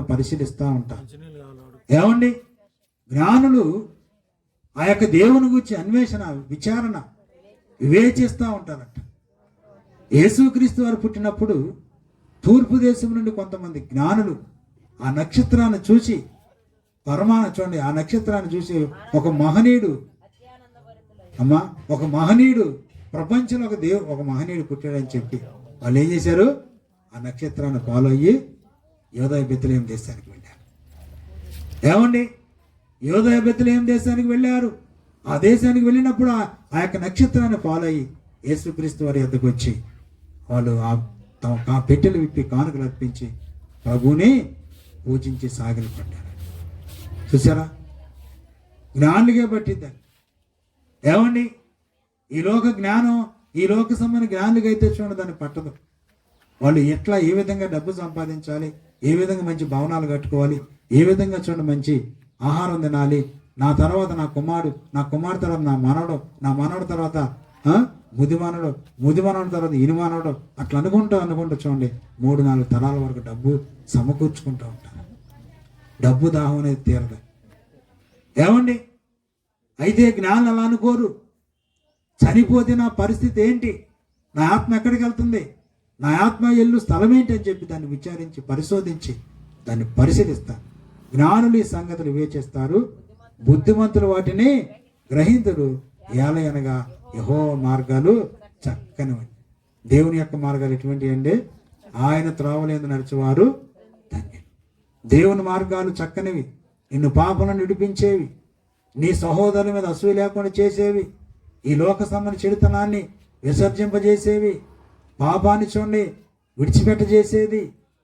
పరిశీలిస్తూ ఉంటారు. ఏమండి? జ్ఞానులు ఆ యొక్క దేవుని గురించి అన్వేషణ, విచారణ, వివేచిస్తూ ఉంటారంట. యేసుక్రీస్తు వారు పుట్టినప్పుడు తూర్పు దేశం నుండి కొంతమంది జ్ఞానులు ఆ నక్షత్రాన్ని చూసి చూడండి, ఆ నక్షత్రాన్ని చూసి ఒక మహనీయుడు ప్రపంచంలో ఒక మహనీయుడు పుట్టాడని చెప్పి వాళ్ళు ఏం చేశారు? ఆ నక్షత్రాన్ని ఫాలో అయ్యి యోదయ బెత్లెహేం దేశానికి వెళ్ళారు. ఏమండి? యోదయ బెత్లెహేం దేశానికి వెళ్ళారు. ఆ దేశానికి వెళ్ళినప్పుడు ఆ యొక్క నక్షత్రాన్ని ఫాలో అయ్యి యేసుక్రీస్తు వారి యొద్దకు వచ్చి వాళ్ళు తమ పెట్టెలు విప్పి కానుకలు అర్పించి ప్రభువుని పూజించి సాగిలి పడ్డారు. చూసారా? జ్ఞానులుగా పట్టిద్దాన్ని. ఏమండి? ఈ లోక జ్ఞానం, ఈ లోక సంబంధ జ్ఞానులుగా అయితే చూడండి దాన్ని పట్టదు. వాళ్ళు ఏ విధంగా డబ్బు సంపాదించాలి, ఏ విధంగా మంచి భవనాలు కట్టుకోవాలి, ఏ విధంగా చూడండి మంచి ఆహారం తినాలి, నా తర్వాత నా కుమారుడు తర్వాత నా మనవడు తర్వాత ముదిమానవుడు తర్వాత ఇనుమానవుడు, అట్లా అనుకుంటూ చూడండి 3-4 తరాల వరకు డబ్బు సమకూర్చుకుంటూ ఉంటారు. డబ్బు దాహం అనేది తీరదు. ఏమండి? అయితే జ్ఞానం అలా అనుకోరు. చనిపోతే నా పరిస్థితి ఏంటి? నా ఆత్మ ఎక్కడికి వెళ్తుంది? నా ఆత్మ ఎల్లు స్థలం ఏంటి అని చెప్పి దాన్ని విచారించి పరిశోధించి దాన్ని పరిశీలిస్తారు. జ్ఞానులు ఈ సంగతులు వివేచిస్తారు, బుద్ధిమంతులు వాటిని గ్రహింతుడు. ఏలయనగా యెహోవా మార్గాలు చక్కనివి. దేవుని యొక్క మార్గాలు ఎటువంటి అండి? ఆయన త్రోవలేందు నడిచేవారు ధన్యులు. దేవుని మార్గాలు చక్కనివి, నిన్ను పాపలను విడిపించేవి, నీ సహోదరుల మీద అసూయ లేకుండా చేసేవి, ఈ లోక సంబంధ చెడుతనాన్ని విసర్జింపజేసేవి, పాపాన్ని చూడండి విడిచిపెట్టజేసేది.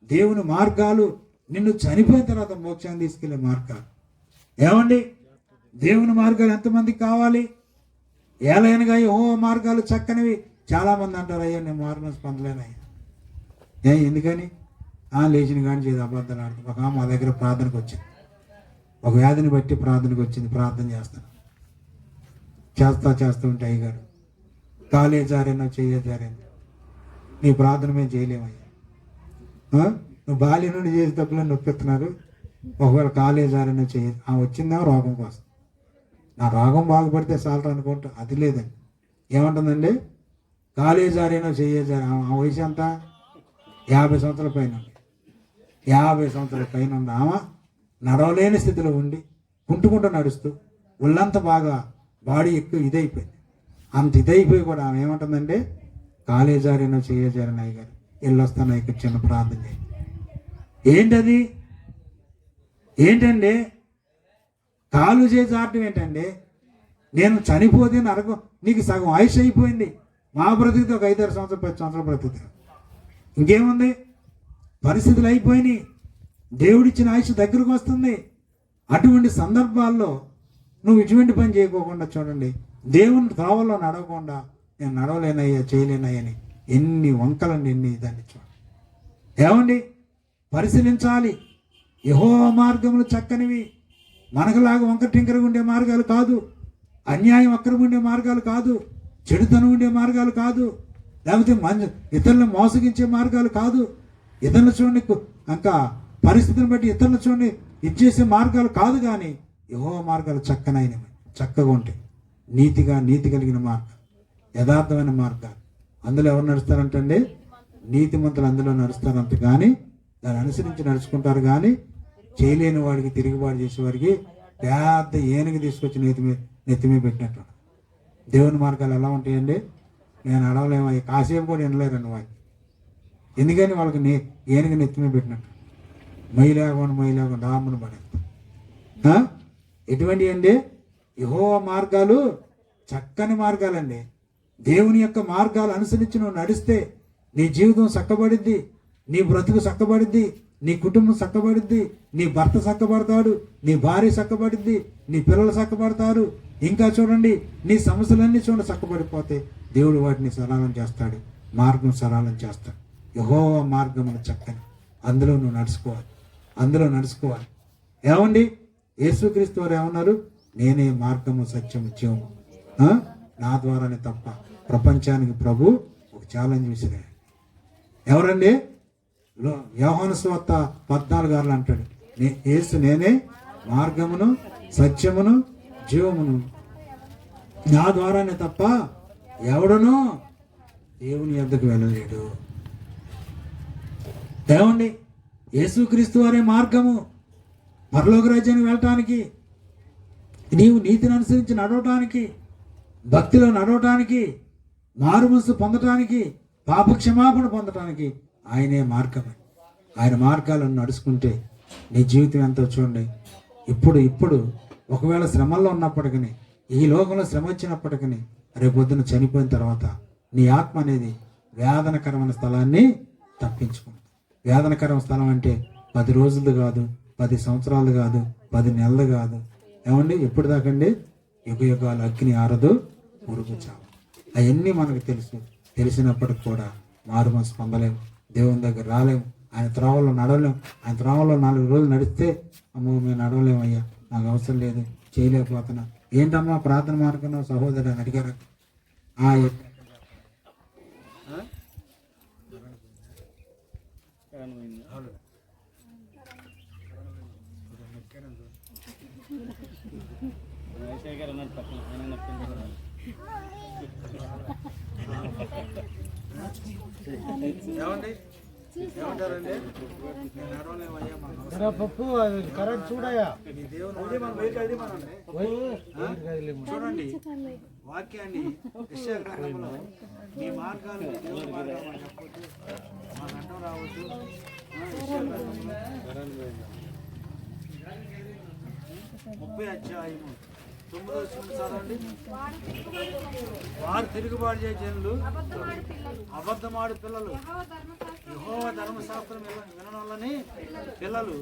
దేవుని మార్గాలు నిన్ను చనిపోయిన తర్వాత మోక్షాన్ని తీసుకెళ్లే మార్గాలు. ఏమండి? దేవుని మార్గాలు ఎంతమందికి కావాలి? ఏలైనగా యెహోవా మార్గాలు చక్కనివి. చాలా మంది అంటారు, అయ్యా నేను మార్గం పొందలేనయ్యా. ఎందుకని? లేచిన కానీ చేసి అబద్ధాలు ఆడుతుంది. ఒక మా దగ్గర ప్రార్థనకు వచ్చింది, ఒక వ్యాధిని బట్టి ప్రార్థనకు వచ్చింది. ప్రార్థన చేస్తూ ఉంటే అయ్యగారు కాలే జారేనో చేయజారేనో నీ ప్రార్థన మేము చేయలేమయ్యా. నువ్వు బాల్యం నుండి చేసేటప్పుడు నొప్పిస్తున్నారు, ఒకవేళ కాలే జారేనో చేయదు. వచ్చిందా రోగం కోసం, నా రోగం బాగుపడితే చాలరా అనుకుంటా. అది లేదండి. ఏమంటుందండి? కాలే జారేనో చేయజారే. ఆ వయసు అంతా 50 సంవత్సరాల పైన ఉంది. 50 సంవత్సరాల పైన ఉంది. ఆమె నడవలేని స్థితిలో ఉండి కుంటుకుంటూ నడుస్తూ ఒళ్ళంతా బాగా బాడీ ఎక్కువ ఇదైపోయింది. అంత ఇదైపోయి కూడా ఆమె ఏమంటుందంటే కాలేజారేనో చేయజారని అయ్యగారు వెళ్ళొస్తాను ఇక్కడ చిన్న ప్రార్థన చేయి. ఏంటది? ఏంటండి? కాలు చేసి ఆడటం ఏంటండి? నేను చనిపోతే నరకం, నీకు సగం ఆయుష్ అయిపోయింది. మా బ్రతికితే ఒక 5-6 సంవత్సరాలు 10 సంవత్సరాలు బ్రతుకుతారు. ఇంకేముంది? పరిస్థితులు అయిపోయినాయి. దేవుడిచ్చిన ఆయుష్ దగ్గరకు వస్తుంది. అటువంటి సందర్భాల్లో నువ్వు ఇటువంటి పని చేయకోకుండా చూడండి, దేవుని త్రోవలో నడవకుండా నేను నడవలేనయ్యా చేయలేనయ్యని ఎన్ని వంకలండి, ఎన్ని దాన్ని చూడండి. ఏమండి? పరిశీలించాలి. యెహోవా మార్గములు చక్కనివి. మనకులాగా వంక టింకరగా ఉండే మార్గాలు కాదు, అన్యాయం అక్రమం ఉండే మార్గాలు కాదు, చెడుతనం ఉండే మార్గాలు కాదు, లేకపోతే ఇతరులను మోసగించే మార్గాలు కాదు, ఇతరులు చూడండి ఇంకా పరిస్థితిని బట్టి ఇతరులు చూడండి ఇచ్చేసే మార్గాలు కాదు. కానీ యెహోవా మార్గాలు చక్కనైనవి, చక్కగా ఉంటాయి. నీతి కలిగిన మార్గం, యథార్థమైన మార్గాలు. అందులో ఎవరు నడుస్తారంటండి? నీతిమంతులు అందులో నడుస్తారంట. కానీ దాన్ని అనుసరించి నడుచుకుంటారు. కానీ చేయలేని వాడికి, తిరుగుబాటు చేసేవాడికి పెద్ద ఏనుగు తీసుకొచ్చి నెత్తిమీ పెట్టినట్టు. దేవుని మార్గాలు ఎలా ఉంటాయండి? నేను అడవలేము, కాసేపు కూడా వినలేరండి వాడికి. ఎందుకని వాళ్ళకి ఏనుగు నెత్తిమీ పెట్టినట్టు మొయ్యలేకుండా రామును పడేస్తారు. ఎటువంటి అండి? యెహోవా మార్గాలు చక్కని మార్గాలండి. దేవుని యొక్క మార్గాలు అనుసరించి నువ్వు నడిస్తే నీ జీవితం చక్కబడిద్ది, నీ బ్రతుకు చక్కబడిద్ది, నీ కుటుంబం చక్కబడిద్ది, నీ భర్త చక్కబడతాడు, నీ భార్య చక్కబడిద్ది, నీ పిల్లలు చక్కబడతారు. ఇంకా చూడండి, నీ సమస్యలన్నీ చక్కబడిపోతే దేవుడు వాటిని సరళం చేస్తాడు, మార్గం సరళం చేస్తాడు. యెహోవా మార్గమును చక్కని, అందులో నువ్వు నడుచుకోవాలి. ఏమండి? యేసుక్రీస్తు వారు ఏమన్నారు? నేనే మార్గము, సత్యము, జీవము, నా ద్వారానే తప్ప ప్రపంచానికి ప్రభు ఒక ఛాలెంజ్ విసిరాడు. ఎవరండి? యోహాను సువార్త 14 అంటాడు, యేసు నేనే మార్గమును, సత్యమును, జీవమును, నా ద్వారానే తప్ప ఎవడనూ దేవుని యొద్దకు వెళ్ళలేడు. ఏమండి? యేసుక్రీస్తు వారే మార్గము. పరలోక రాజ్యానికి వెళ్ళటానికి, నీవు నీతిని అనుసరించి నడవటానికి, భక్తిలో నడవటానికి, మారుమనసు పొందటానికి, పాపక్షమాపణ పొందటానికి ఆయనే మార్గమే. ఆయన మార్గాలను నడుచుకుంటే నీ జీవితం ఎంతో చూడండి. ఇప్పుడు ఒకవేళ శ్రమల్లో ఉన్నప్పటికీ, ఈ లోకంలో శ్రమ వచ్చినప్పటికీ, రేపొద్దున చనిపోయిన తర్వాత నీ ఆత్మ అనేది వేదనకరమైన స్థలాన్ని తప్పించుకుంటుంది. వేదనకరమైన స్థలం అంటే 10 రోజులు కాదు, 10 సంవత్సరాలు కాదు, 10 నెలలు కాదు. ఏమండి? ఎప్పుడు దాకండి? యుగాలు అగ్ని ఆరదు, పురుగు చావు. అవన్నీ మనకు తెలిసినప్పటికి కూడా మారు మనసు పొందలేము, దేవుని దగ్గర రాలేము, ఆయన త్రోవలో నడవలేము. ఆయన త్రోవలో 4 రోజులు నడిస్తే అమ్మో మేము నడవలేము అయ్యా, నాకు అవసరం లేదు, చేయలేకపోతున్నా. ఏంటమ్మా ప్రార్థన మార్గం సహోదరు అని అడిగారు. ఏమండి? ఏమంటారండి? పప్పు కరెంట్ చూడయా. చూడండి వాక్యాన్ని, యెషయా గ్రంథంలో మీ మార్గాలు దేవుని మార్గాలు చెప్పొద్దు, మాకు అడ్డం రావద్దు. యెషయా గ్రంథంలో 30 అధ్యాయము 9వ వచనం చదవండి. వారు తిరుగుబాటు చేసే జనులు, అబద్ధమాడు పిల్లలు, యెహోవా ధర్మశాస్త్రం విననొల్లని పిల్లలు,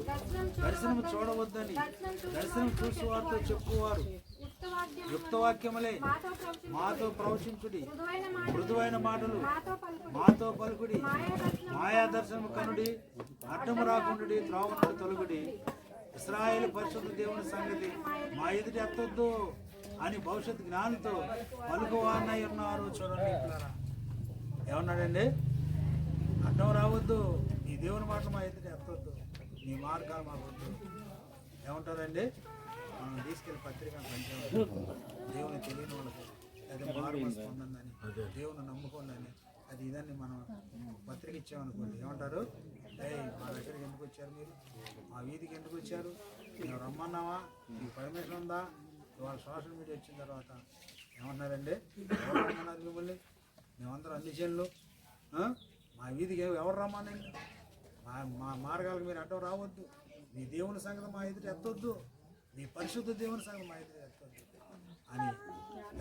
దర్శనం చూడవద్దని దర్శనం చూసి వారితో చెప్పువారు, యుక్తవాక్యములే మాతో ప్రవచించుడి, మృదువైన మాటలు మాతో పలుకుడి, మాయా దర్శనము కనుడి, అడ్డము రాకుండుడి, త్రోవను తొలగుడి, ఇశ్రాయేలు పరిశుద్ధ దేవుని సంగతి మా ఎదుట ఎత్తొద్దు అని భవిష్యత్ జ్ఞానంతో పలుకువారనై ఉన్నారు. చూడండి ఏమన్నాడండి? అడ్డం రావద్దు, ఈ దేవుని మాటలు మా ఎదుట ఎత్తొద్దు, నీ మార్గాలు మాకు వద్దు. ఏమంటారండి? మనం తీసుకెళ్ళి పత్రిక పంచాము, దేవుని తెలియని వాళ్ళకి అది మార్గం పొందండి, దేవుని నమ్ముకోండి, అది ఇదని మనం పత్రిక ఇచ్చామనుకోండి. ఏమంటారు? మా దగ్గరికి ఎందుకు వచ్చారు, మీరు మా వీధికి ఎందుకు వచ్చారు, మేము రమ్మన్నావా, మీకు పర్మిషన్ ఉందా? ఇవాళ సోషల్ మీడియా వచ్చిన తర్వాత ఏమంటున్నారండి? ఎవరు రమ్మన్నారు మిమ్మల్ని? మేమందరం అన్ని జనులు, మా వీధికి ఎవరు రమ్మనండి? మా మార్గాలకు మీరు అడ్డం రావద్దు, మీ దేవుని సంగతి మా ఎదుట ఎత్తొద్దు, మీ పరిశుద్ధ దేవుని సంగతి మా ఎదుట ఎత్తొద్దు అని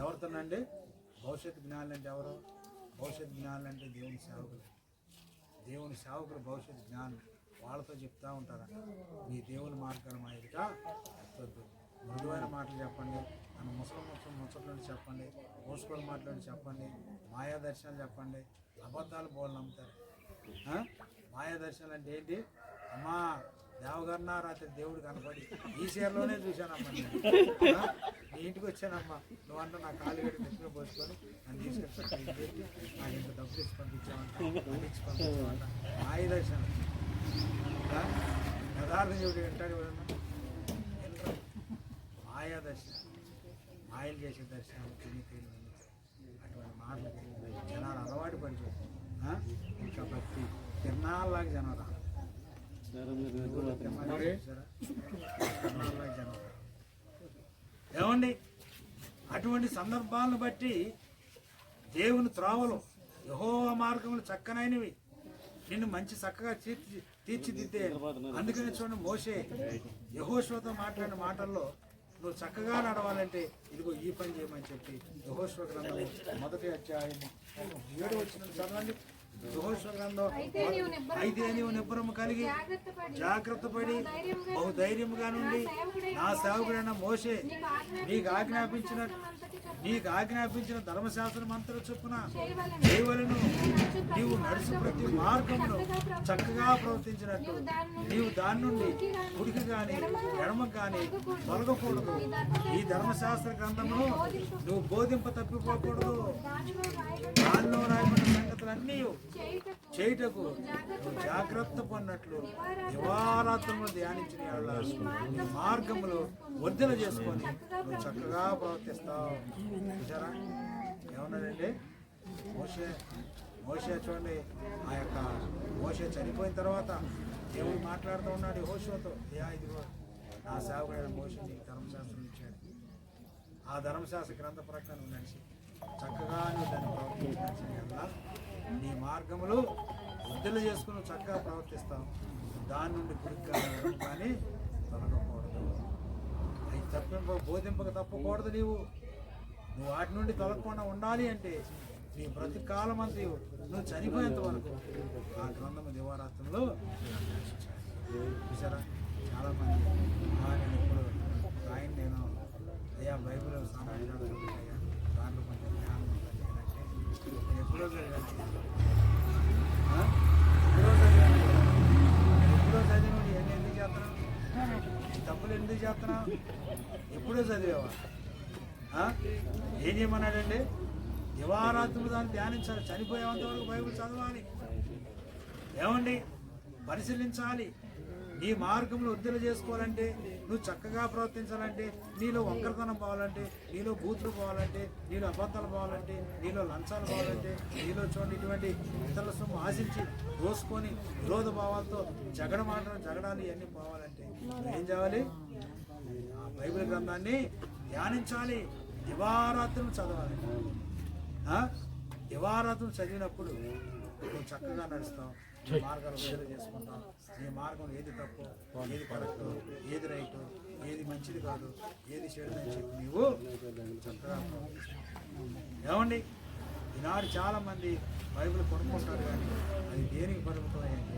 ఎవరితోనండి? భవిష్యత్తు జ్ఞానులు అంటే ఎవరు? భవిష్యత్ జ్ఞానులు అంటే దేవుని సేవకులు. దేవుని సేవకులు భవిష్యత్ జ్ఞానులు. వాళ్ళతో చెప్తూ ఉంటారు, మీ దేవుని మార్గాలు మా ఎదుట ఎత్తొద్దు, మృదువైన మాటలు చెప్పండి, నన్ను ముచ్చట్లు చెప్పండి, మోసుకోని మాటలు చెప్పండి, మాయా దర్శనాలు చెప్పండి. అబద్ధాలు బోళ్ళు నమ్ముతారు. మాయా దర్శనాలు అంటే ఏంటి? అమ్మా దేవగారిన రాత్రి దేవుడు కనపడి ఈ చీరలోనే చూశానమ్మా, నీ ఇంటికి వచ్చానమ్మా, నువ్వంటే నా కాలు గడి నెత్తిలో పోసుకొని నన్ను తీసుకెళ్ళి నాకు ఇంత డబ్బులు ఇచ్చి పంపించామంట, ఇచ్చి పంపించామంట. మాయ దర్శనం యథార్థం చెబుతూ వింటాడు ఎవరన్నా? మాయా దర్శనం, మాయలు చేసే దర్శనం, తిరిగి అటువంటి మాటలు జనాలు అలవాటు పడిపోతుంది. ఇంకా భక్తి తిరణాలలాగా జనం రాదు. ఏమండి అటువంటి సందర్భాలను బట్టి దేవుని త్రోవలు యెహోవా మార్గములు చక్కనైనవి నిన్ను మంచి చక్కగా తీర్చిదిద్దే. అందుకని చూడండి మోషే యెహోషువతో మాట్లాడిన మాటల్లో నువ్వు చక్కగా నడవాలంటే ఇదిగో ఈ పని చేయమని చెప్పి యెహోషువ గ్రంథం 1వ అధ్యాయం 7వ వచనం చదవండి. యెహోషువ గ్రంథం అయితే నీవు నిబ్బరము కలిగి జాగ్రత్త పడి బహుధైర్యముగా నుండి నా సేవకుడైన మోషే నీకు ఆజ్ఞాపించిన ధర్మశాస్త్రం అంతర చొప్పున చేయవలెను. నీవు నడుచు ప్రతి మార్గమును చక్కగా ప్రవర్తించినట్టు నీవు దాని నుండి కుడికి గాని ఎడమకు గాని తొలగకూడదు. ఈ ధర్మశాస్త్ర గ్రంథమును నువ్వు బోధింప తప్పిపోకూడదు. దానిలో రాయబడిన సంగతులన్నీ చేయుటకు జాగ్రత్త పడినట్లు దివారాత్రములు ధ్యానించిన నీ మార్గములు వర్ధన చేసుకొని నువ్వు చక్కగా ప్రవర్తిస్తావు. చూసారా ఏమన్నాడండి మోషే చూడండి. ఆ యొక్క మోషే చనిపోయిన తర్వాత దేవుడు మాట్లాడుతూ ఉన్నాడు యెహోషువతో, ఇదిగో నా సేవకుడైన మోషే నీకు ధర్మశాస్త్రం ఇచ్చాడు. ఆ ధర్మశాస్త్ర గ్రంథ ప్రకారం నడిచి చక్కగా నువ్వు దాన్ని ప్రవర్తించిన నీ మార్గములు వృద్ధులు చేసుకుని చక్కగా ప్రవర్తిస్తావు. దాని నుండి కుడికి కానీ తొలగకూడదు. అవి బోధింపక తప్పకూడదు. నువ్వు వాటి నుండి తొలగకుండా ఉండాలి అంటే నీ బ్రతి కాలం అంతా నువ్వు చనిపోయేంత వరకు ఆ గ్రంథము దివారాత్రంలో చూసారా. చాలామంది నేను ఇప్పుడు నేను అయ్యా బైబిల్ సామాన్య దాంట్లో కొంచెం జ్ఞానం ఉంటుంది అంటే నేను ఎప్పుడో చదివిన ఎన్ని ఎందుకు చేస్తున్నావు? తప్పులు ఎందుకు చేస్తున్నావు? ఎప్పుడో చదివావా? ఏం చేయమన్నాడండి? దివారాత్రులు దాన్ని ధ్యానించాలి. చనిపోయేంత వరకు బైబిల్ చదవాలి. ఏమండి పరిశీలించాలి. నీ మార్గంలో వృద్ధులు చేసుకోవాలంటే, నువ్వు చక్కగా ప్రవర్తించాలంటే, నీలో వంకరతనం పోవాలంటే, నీలో బూతులు పోవాలంటే, నీలో అబద్ధాలు పోవాలంటే, నీలో లంచాలు పోవాలంటే, నీలో చూడండి ఇటువంటి ఇతరుల సొమ్ము ఆశించి దోసుకొని విరోధ భావాలతో జగడాలు ఇవన్నీ పోవాలంటే ఏం చేయాలి? ఆ బైబిల్ గ్రంథాన్ని ధ్యానించాలి. దివారాత్రులు చదవాలి. దివారాత్రులు చదివినప్పుడు నువ్వు చక్కగా నడుస్తావు. నీ మార్గాలు విడుదల చేసుకుంటావు. నీ మార్గం ఏది తప్పు, ఏది కరెక్ట్, ఏది రైట్, ఏది మంచిది కాదు, ఏది చెడుదని చెప్పి నీవు చక్కగా ఏమండి. ఈనాడు చాలామంది బైబిల్ కొనుక్కుంటారు కానీ అది దేనికి పరుగుతాయండి?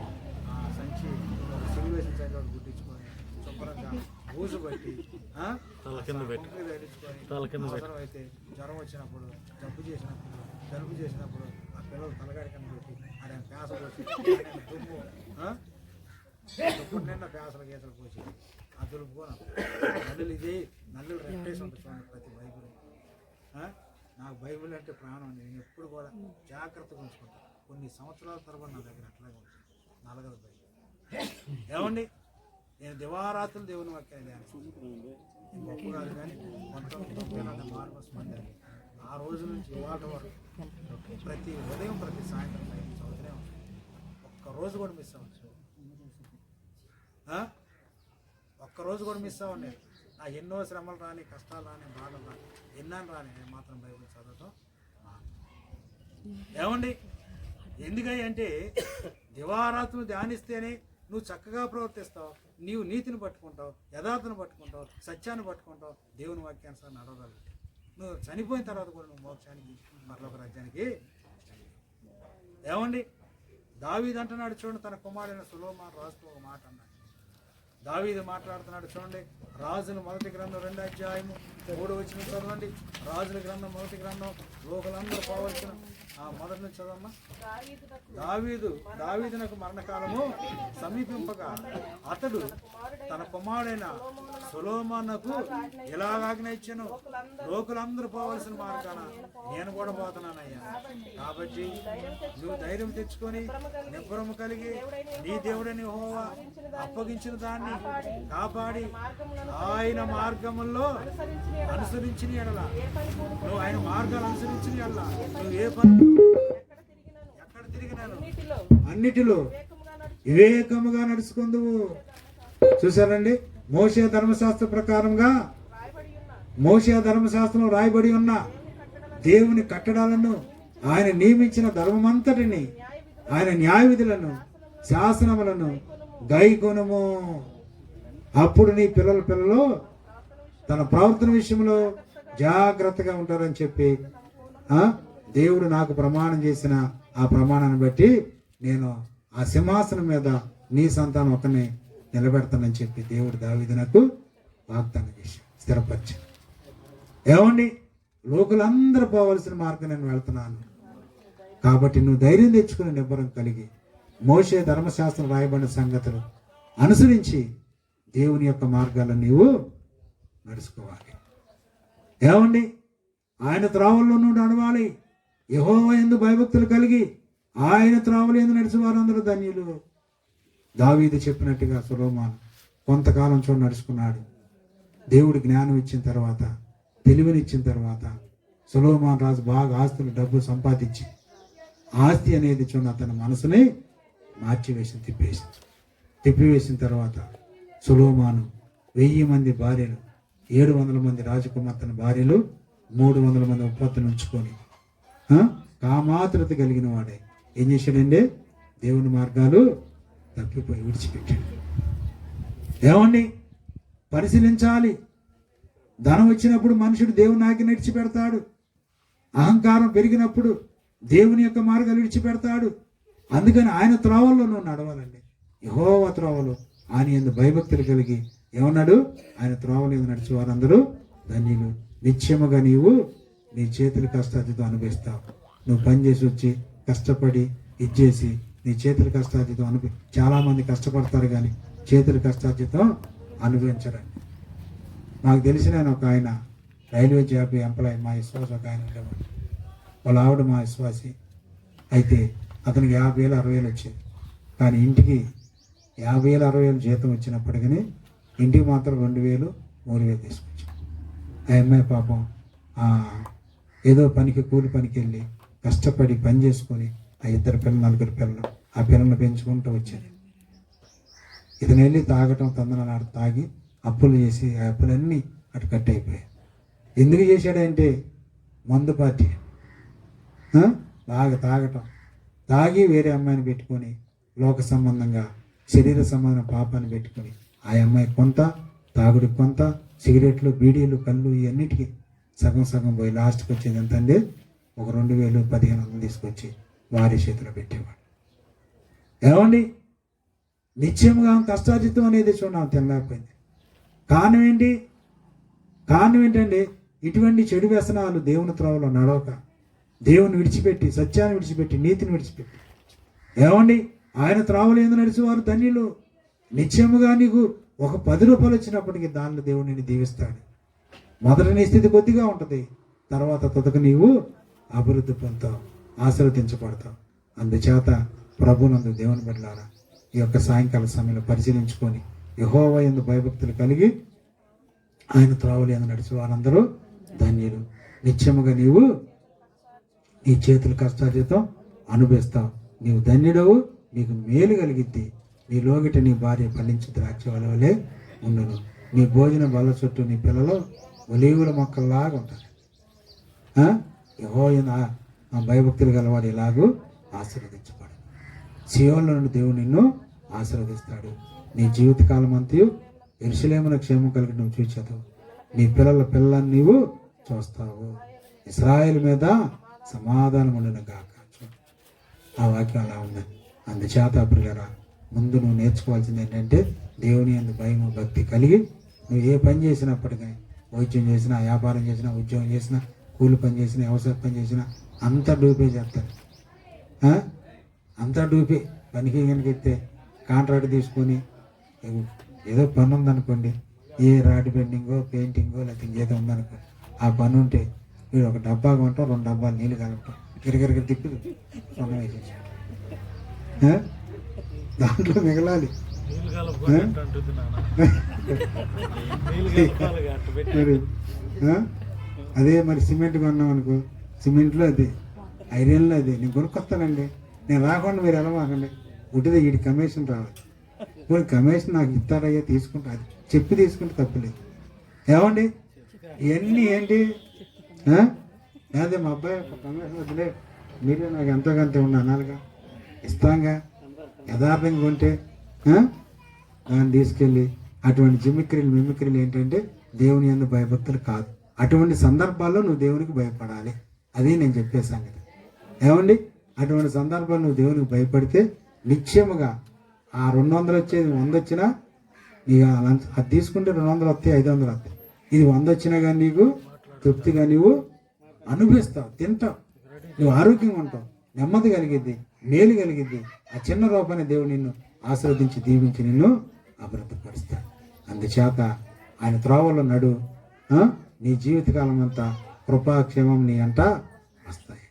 ఆ సంచి సిలివేషన్ చదివి గుట్టించుకొని శుభ్రంగా బూజు బట్టి అవసరం అయితే జ్వరం వచ్చినప్పుడు జబ్బు చేసినప్పుడు ఆ పిల్లలు తలగాడి కన్నా పెట్టి ఆయన పేస పోసి దుమ్ము దుప్పుడు నిన్న పేసలు గీతలు పోసి ఆ దులుపుకొని నల్లులు రెట్టేసి ఉంటుంది చూడండి ప్రతి బైబిల్. నాకు బైబిల్ అంటే ప్రాణం. నేను ఎప్పుడు కూడా జాగ్రత్తగా ఉంచుకుంటాను. కొన్ని సంవత్సరాల తరబడి నా దగ్గర అట్లాగే ఉంటుంది నలగదు బైబిల్. ఏమండి నేను దివారాత్రులు దేవుని వాక్యాన్ని ధ్యానిస్తాను. గొప్ప కాదు కానీ 1990 మార్మస్ పొందాను. ఆ రోజు నుంచి ఇవాళ వరకు ప్రతి ఉదయం ప్రతి సాయంత్రం చదువుతూనే ఉంటాను. ఒక్కరోజు కూడా మిస్ అవ్వచ్చు. ఒక్కరోజు కూడా మిస్ అవ్వండి. నా ఎన్నో శ్రమలు రాని, కష్టాలు రాని, బాధలు రాని, ఎన్నాను రాని, నేను మాత్రం బైబిల్ చదవటం. ఏమండి ఎందుకని అంటే దివారాత్రులు ధ్యానిస్తేనే నువ్వు చక్కగా ప్రవర్తిస్తావు. నీవు నీతిని పట్టుకుంటావు, యథార్థను పట్టుకుంటావు, సత్యాన్ని పట్టుకుంటావు, దేవుని వాక్యానుసారం నడవగలవు. నువ్వు చనిపోయిన తర్వాత కూడా నువ్వు మోక్షానికి పరలోక రాజ్యానికి. ఏమండి దావీదు అంటున్నాడు చూడండి, తన కుమారుడైన సొలొమోను రాజుతో ఒక మాట అన్నాడు. దావీదు మాట్లాడుతున్నాడు చూడండి. రాజుల 1వ గ్రంథం 2వ అధ్యాయము 3వ వచనం చదవండి. రాజుల గ్రంథం 1వ గ్రంథం లోకలందరూ పోవలసిన మొదటి నుంచి చదవమ్మా. దావీదునకు మరణకాలము సమీపింపగా అతడు తన కుమారుడైన సొలొమోనుకు ఎలాగాజ్ఞ ఇచ్చెను, లోకులందరూ పోవలసిన మార్గాన నేను కూడా పోతున్నానయ్యా. కాబట్టి నువ్వు ధైర్యం తెచ్చుకొని నిబ్బరము కలిగి నీ దేవుడని యెహోవా అప్పగించిన దాన్ని కాపాడి ఆయన మార్గముల్లో అనుసరించిన ఎడల, నువ్వు ఆయన మార్గాలు అనుసరించిన ఎడల నువ్వు ఏ పని ఎక్కడ తిరిగినాను అన్నిటిలో వివేకముగా నడుచుకుందువు. చూసారండి, మోషే ధర్మశాస్త్ర ప్రకారంగా, మోషే ధర్మశాస్త్రం రాయబడి ఉన్న దేవుని కట్టడాలను, ఆయన నియమించిన ధర్మమంతటిని, ఆయన న్యాయ విధులను, శాసనములను గైకొనుము. అప్పుడు నీ పిల్లలు తన ప్రవర్తన విషయంలో జాగ్రత్తగా ఉంటారని చెప్పి దేవుడు నాకు ప్రమాణం చేసిన ఆ ప్రమాణాన్ని బట్టి నేను ఆ సింహాసనం మీద నీ సంతానం ఒకరిని నిలబెడతానని చెప్పి దేవుడు దావీదునకు వాగ్దానం చేశాడు, స్థిరపరిచాడు. ఏమండి, లోకులందరూ పోవలసిన మార్గం నేను వెళ్తున్నాను కాబట్టి నువ్వు ధైర్యం తెచ్చుకుని నిబ్బరం కలిగి మోషే ధర్మశాస్త్రం రాయబడిన సంగతులు అనుసరించి దేవుని యొక్క మార్గాలను నీవు నడుచుకోవాలి. ఏమండి, ఆయన త్రావుల్లో నువ్వు నడవాలి. యెహోవా యందు భయభక్తులు కలిగి ఆయన త్రావులు యందు నడిచి వారందరూ ధన్యులు. దావీదు చెప్పినట్టుగా సొలొమోను కొంతకాలం నడుచుకున్నాడు. దేవుడు జ్ఞానం ఇచ్చిన తర్వాత, తెలివినిచ్చిన తర్వాత సొలొమోను రాజు బాగా ఆస్తులు, డబ్బు సంపాదించి ఆస్తి అనేది అతని మనసుని తిప్పివేసిన తర్వాత సొలొమోను 1000 మంది భార్యలు, 700 మంది రాజకుమార్తెల భార్యలు, 300 మంది ఉపపత్తులు ఉంచుకొని కామాతురత కలిగిన వాడే ఏం చేశాడండి? దేవుని మార్గాలు తప్పిపోయి విడిచిపెట్టాడు. ఏమండి, పరిశీలించాలి. ధనం వచ్చినప్పుడు మనుషుడు దేవుని ఆజ్ఞ విడిచిపెడతాడు. అహంకారం పెరిగినప్పుడు దేవుని యొక్క మార్గాలు విడిచిపెడతాడు. అందుకని ఆయన త్రోవల్లో నువ్వు నడవాలండి. యెహోవా త్రోవలో ఆయన యందు భయభక్తులు కలిగి ఏమన్నాడు? ఆయన త్రోవలు యందు నడిచి వారందరూ ధన్యులు. నిత్యముగా నీవు నీ చేతుల కష్టార్జితం అనుభవిస్తావు. నువ్వు పని చేసి వచ్చి కష్టపడి ఇచ్చేసి నీ చేతుల కష్టార్జితం చాలా మంది కష్టపడతారు కానీ చేతుల కష్టార్జితం అనుభవించరండి. నాకు తెలిసిన ఒక ఆయన రైల్వే జాబ్ ఎంప్లాయ్, మా విశ్వాస ఒక ఆయన ఉండేవాడు. వాళ్ళ ఆవిడ మా విశ్వాసి. అయితే అతనికి 50,000 60,000 వచ్చేది. కానీ ఇంటికి 50,000 60,000 జీతం వచ్చినప్పటికీ ఇంటికి మాత్రం 2,000 3,000 తీసుకొచ్చాడు. ఆ అమ్మాయి పాపం ఏదో పనికి కూలి పనికి వెళ్ళి కష్టపడి పని చేసుకొని ఆ 2 పిల్లలు 4 పిల్లలు ఆ పిల్లల్ని పెంచుకుంటూ వచ్చాడు. ఇతను వెళ్ళి తాగటం, తందనాలు తాగి అప్పులు చేసి ఆ అప్పులన్నీ అటు కట్ అయిపోయాయి. ఎందుకు చేశాడంటే మందు పార్టీ, బాగా తాగటం, తాగి వేరే అమ్మాయిని పెట్టుకొని లోక సంబంధంగా శరీర సంబంధం పాపాన్ని పెట్టుకొని ఆ అమ్మాయి కొంత, తాగుడు కొంత, సిగరెట్లు, బీడీలు, కళ్ళు ఇవన్నిటికీ సగం సగం పోయి లాస్ట్కి వచ్చేది ఎంతండి? ఒక 2,000 1,500 తీసుకొచ్చి వారి చేతిలో పెట్టేవాడు. ఏమండి, నిత్యముగా కష్టార్జితం అనేది చూడాలి తినలేకపోయింది. కారణం ఏంటండి? ఇటువంటి చెడు వ్యసనాలు దేవుని త్రోవలో నడవక, దేవుని విడిచిపెట్టి, సత్యాన్ని విడిచిపెట్టి, నీతిని విడిచిపెట్టి, ఏమండి ఆయన త్రోవలు యందు నడిచి వారు ధన్యులు. నిత్యముగా నీకు ఒక 10 రూపాయలు వచ్చినప్పటికీ దానిలో దేవుడు నిన్ను దీవిస్తాడు. మొదట నీ స్థితి కొద్దిగా ఉంటుంది, తర్వాత తుదక నీవు అభివృద్ధి పొందుతావు, ఆశీర్వదించబడతావు. అందుచేత ప్రభునందు దేవుని బిడ్డలారా ఈ యొక్క సాయంకాల సమయంలో పరిశీలించుకొని యెహోవా యందు భయభక్తులు కలిగి ఆయన త్రోవలు యందు నడిచి వారందరూ ధన్యులు. నిత్యముగా నీవు నీ చేతుల కష్టార్జితం అనుభవిస్తావు. నీవు ధన్యుడవు, నీకు మేలు కలిగిద్ది. నీ లోగిట నీ భార్య ఫలించి ద్రాక్ష వలవలే ఉండును. నీ భోజన బల్ల చుట్టూ నీ పిల్లలు ఒలీవుల మొక్కల్లాగా ఉంటారు. యెహోవా భయభక్తులు గలవాడు ఇలాగూ ఆశీర్వదించబడు. సీయోనులో నుండి దేవుడు నిన్ను ఆశీర్వదిస్తాడు. నీ జీవితకాలం అంతయు యెరూషలేమున క్షేమం కలిగి నువ్వు చూచదు. నీ పిల్లలని నీవు చూస్తావు. ఇశ్రాయేలు మీద సమాధానం ఉండును గాక. ఆ వాక్యం అలా ఉంది. అందుచేత ప్రియులారా, ముందు నువ్వు నేర్చుకోవాల్సింది ఏంటంటే దేవుని యందు భయము భక్తి కలిగి నువ్వు ఏ పని చేసినప్పటికీ, వైద్యం చేసినా, వ్యాపారం చేసినా, ఉద్యోగం చేసినా, కూలి పని చేసినా, వ్యవసాయ పని చేసినా అంతా డూపే చేస్తారు. అంతా డూపే. పనికి కనుక ఎత్తే కాంట్రాక్ట్ తీసుకొని ఏదో పని ఉందనుకోండి, ఏ రాడ్ బెండింగో, పెయింటింగో లేకపోతే ఇంకేదో ఉందనుకో, ఆ పని ఉంటే మీరు ఒక డబ్బా కొంటాం, 2 డబ్బాలు నీళ్ళు కలపటం, గిరగిరగ తిప్పి సొన్న వేసేసి దాంట్లో మిగలాలి. మరి అదే మరి సిమెంట్ కొన్నాం అనుకో, సిమెంట్లో అది, ఐరన్లో అది. నేను కొనుక్కొస్తానండి, నేను రాకుండా మీరు ఎలా మాకండి. ఉటిదే వీడి కమిషన్ రావాలి. ఇప్పుడు కమిషన్ నాకు ఇస్తారయ్యా తీసుకుంటా, అది చెప్పి తీసుకుంటే తప్పలేదు. ఏమండి ఇవన్నీ ఏంటి? అదే మా అబ్బాయి కమిషన్ వదిలే, మీరే నాకు ఎంతోకంత ఉన్న అనాలిగా, ఇస్తాంగా. యథార్థంగా ఉంటే దాన్ని తీసుకెళ్ళి అటువంటి మిమిక్రీలు ఏంటంటే దేవుని యందు భయభక్తులు కాదు. అటువంటి సందర్భాల్లో నువ్వు దేవునికి భయపడాలి. అది నేను చెప్పే సంగతి. ఏమండి అటువంటి సందర్భాల్లో నువ్వు దేవునికి భయపడితే నిశ్చయముగా ఆ 200 వచ్చేది 100 వచ్చినా నీకు అది తీసుకుంటే 200 వస్తాయి, 500 వస్తాయి. ఇది 100 వచ్చినా కానీ నీకు తృప్తిగా నీవు అనుభవిస్తావు, తింటావు, నువ్వు ఆరోగ్యంగా ఉంటావు, నెమ్మది కలిగిద్ది, మేలు కలిగిద్ది. ఆ చిన్న రూపాన్ని దేవుడు నిన్ను ఆశీర్వదించి దీవించి నిన్ను అభివృద్ధిపరుస్తాడు. అందుచేత ఆయన త్రోవలో నడు. నీ జీవితకాలం అంతా కృపాక్షేమం నీ అంట వస్తాయి.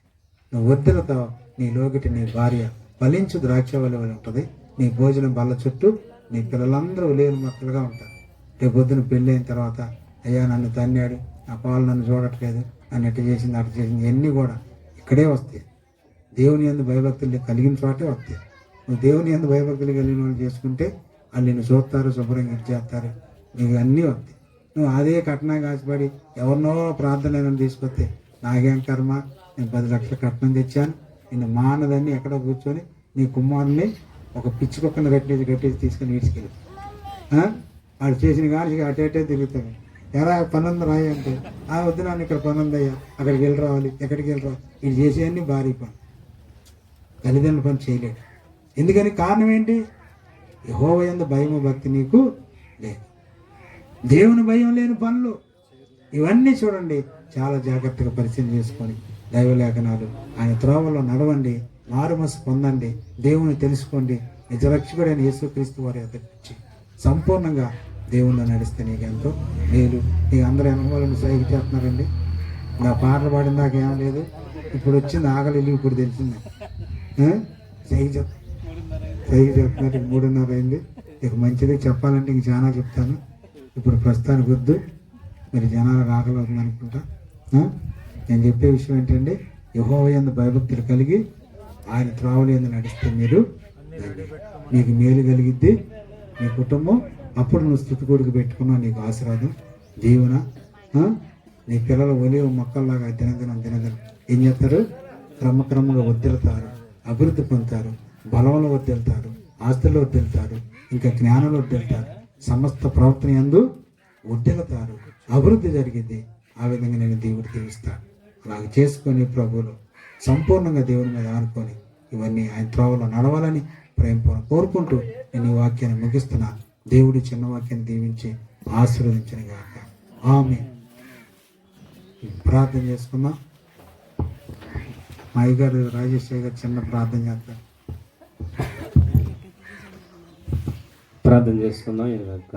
నువ్వు వద్దలతో నీ లోకిటి నీ భార్య ఫలించు ద్రాక్షవల్లి వలె ఉంటుంది. నీ భోజనం బల్ల చుట్టూ నీ పిల్లలందరూ లేని మొక్కలుగా ఉంటారు. రేపు పొద్దున పెళ్ళి అయిన తర్వాత అయ్యా నన్ను తన్నాడు, నా పాలు నన్ను చూడట్లేదు, నన్ను ఎట్టు చేసింది అటు చేసింది, ఇవన్నీ కూడా ఇక్కడే వస్తాయి. దేవుని యందు భయభక్తులు కలిగిన చోటే వస్తాయి. నువ్వు దేవుని యందు భయభక్తులు కలిగిన వాళ్ళు చేసుకుంటే వాళ్ళు నిన్ను చూస్తారు, శుభ్రంగా ఇచ్చేస్తారు, నీకు అన్నీ వస్తాయి. నువ్వు అదే కట్నం కాసిపడి ఎవరినో ప్రార్థనలను తీసుకొస్తే నాకేం కర్మ, నేను 10 లక్షల కట్నం తెచ్చాను, నిన్ను మానదాన్ని ఎక్కడో కూర్చొని నీ కుమారుని ఒక పిచ్చి కుక్కను కట్టేసి తీసుకొని ఈడ్చుకెళ్ళి వాడు చేసిన కానీ అటే తిరుగుతాను. ఎలా పని ఉంది రాయి అంటే వద్దు నాన్న ఇక్కడ పని ఉందయ్యా, అక్కడికి వెళ్ళి రావాలి, ఎక్కడికి వెళ్ళి రావాలి. ఇది చేసేవన్నీ భారీ పని, తల్లిదండ్రుల పని చేయలేడు. ఎందుకని కారణం ఏంటి? యెహోవా యందు భయము భక్తి నీకు లేదు. దేవుని భయం లేని పనులు ఇవన్నీ చూడండి, చాలా జాగ్రత్తగా పరిశీలన చేసుకొని దైవలేఖనాలు ఆయన త్రోవలో నడవండి, మారుమనసు పొందండి, దేవుని తెలుసుకోండి. నిజరక్షకుడైన యేసుక్రీస్తు వారి ఎదుర్కొచ్చి సంపూర్ణంగా దేవుణ్ణి నడిస్తే నీకు ఎంతో మేలు. నీకు అందరూ అనుభవాలను సైకి చేస్తున్నారండి. నా పాటలు పాడిన దాకా ఏం లేదు, ఇప్పుడు వచ్చింది ఆకలి ఇప్పుడు తెలిసింది. సైకి చెప్తున్నారు 3:30 అయింది. ఇక మంచిది చెప్పాలంటే ఇంక చాలా చెప్తాను, ఇప్పుడు ప్రస్తుతానికి వద్దు, మరి జనాలకు ఆకలి అవుతుంది అనుకుంటా. నేను చెప్పే విషయం ఏంటంటే యెహోవా యందు భయభక్తులు కలిగి ఆయన త్రోవల యందు నడిస్తే నీకు మేలు కలిగిద్ది, నీ కుటుంబం. అప్పుడు నువ్వు స్తుతికూడికి పెట్టుకున్నావు, నీకు ఆశీర్వాదం, దీవెన. నీ పిల్లలు ఒలివ మొక్కల్లాగా దినదినం ఏం చేస్తారు? క్రమక్రమంగా వర్ధిల్లుతారు, అభివృద్ధి పొందుతారు, బలంలో వర్ధిల్లుతారు, ఆస్తుల్లో వర్ధిల్లుతారు, ఇంకా జ్ఞానంలో వర్ధిల్లుతారు, సమస్త ప్రవర్తన యందు వర్ధిల్లుతారు, అభివృద్ధి జరిగింది. ఆ విధంగా నేను దేవుడు దీవిస్తాను. అలాగ చేసుకొని ప్రభువులు సంపూర్ణంగా దేవుని మీద ఆనుకొని ఇవన్నీ ఆయన త్రోవలో నడవాలని ప్రేమపూర్వకంగా కోరుకుంటూ నేను ఈ వాక్యాన్ని ముగిస్తున్నా. దేవుడి చిన్న వాక్యాన్ని దీవించి ఆశీర్వదించిన గాక. ఆమేన్. ప్రార్థన చేసుకుందాం. మా అయ్యగారు రాజేశ్వరి గారు చిన్న ప్రార్థన చేస్తారు. ప్రార్థన చేసుకుందాం. ఈ యొక్క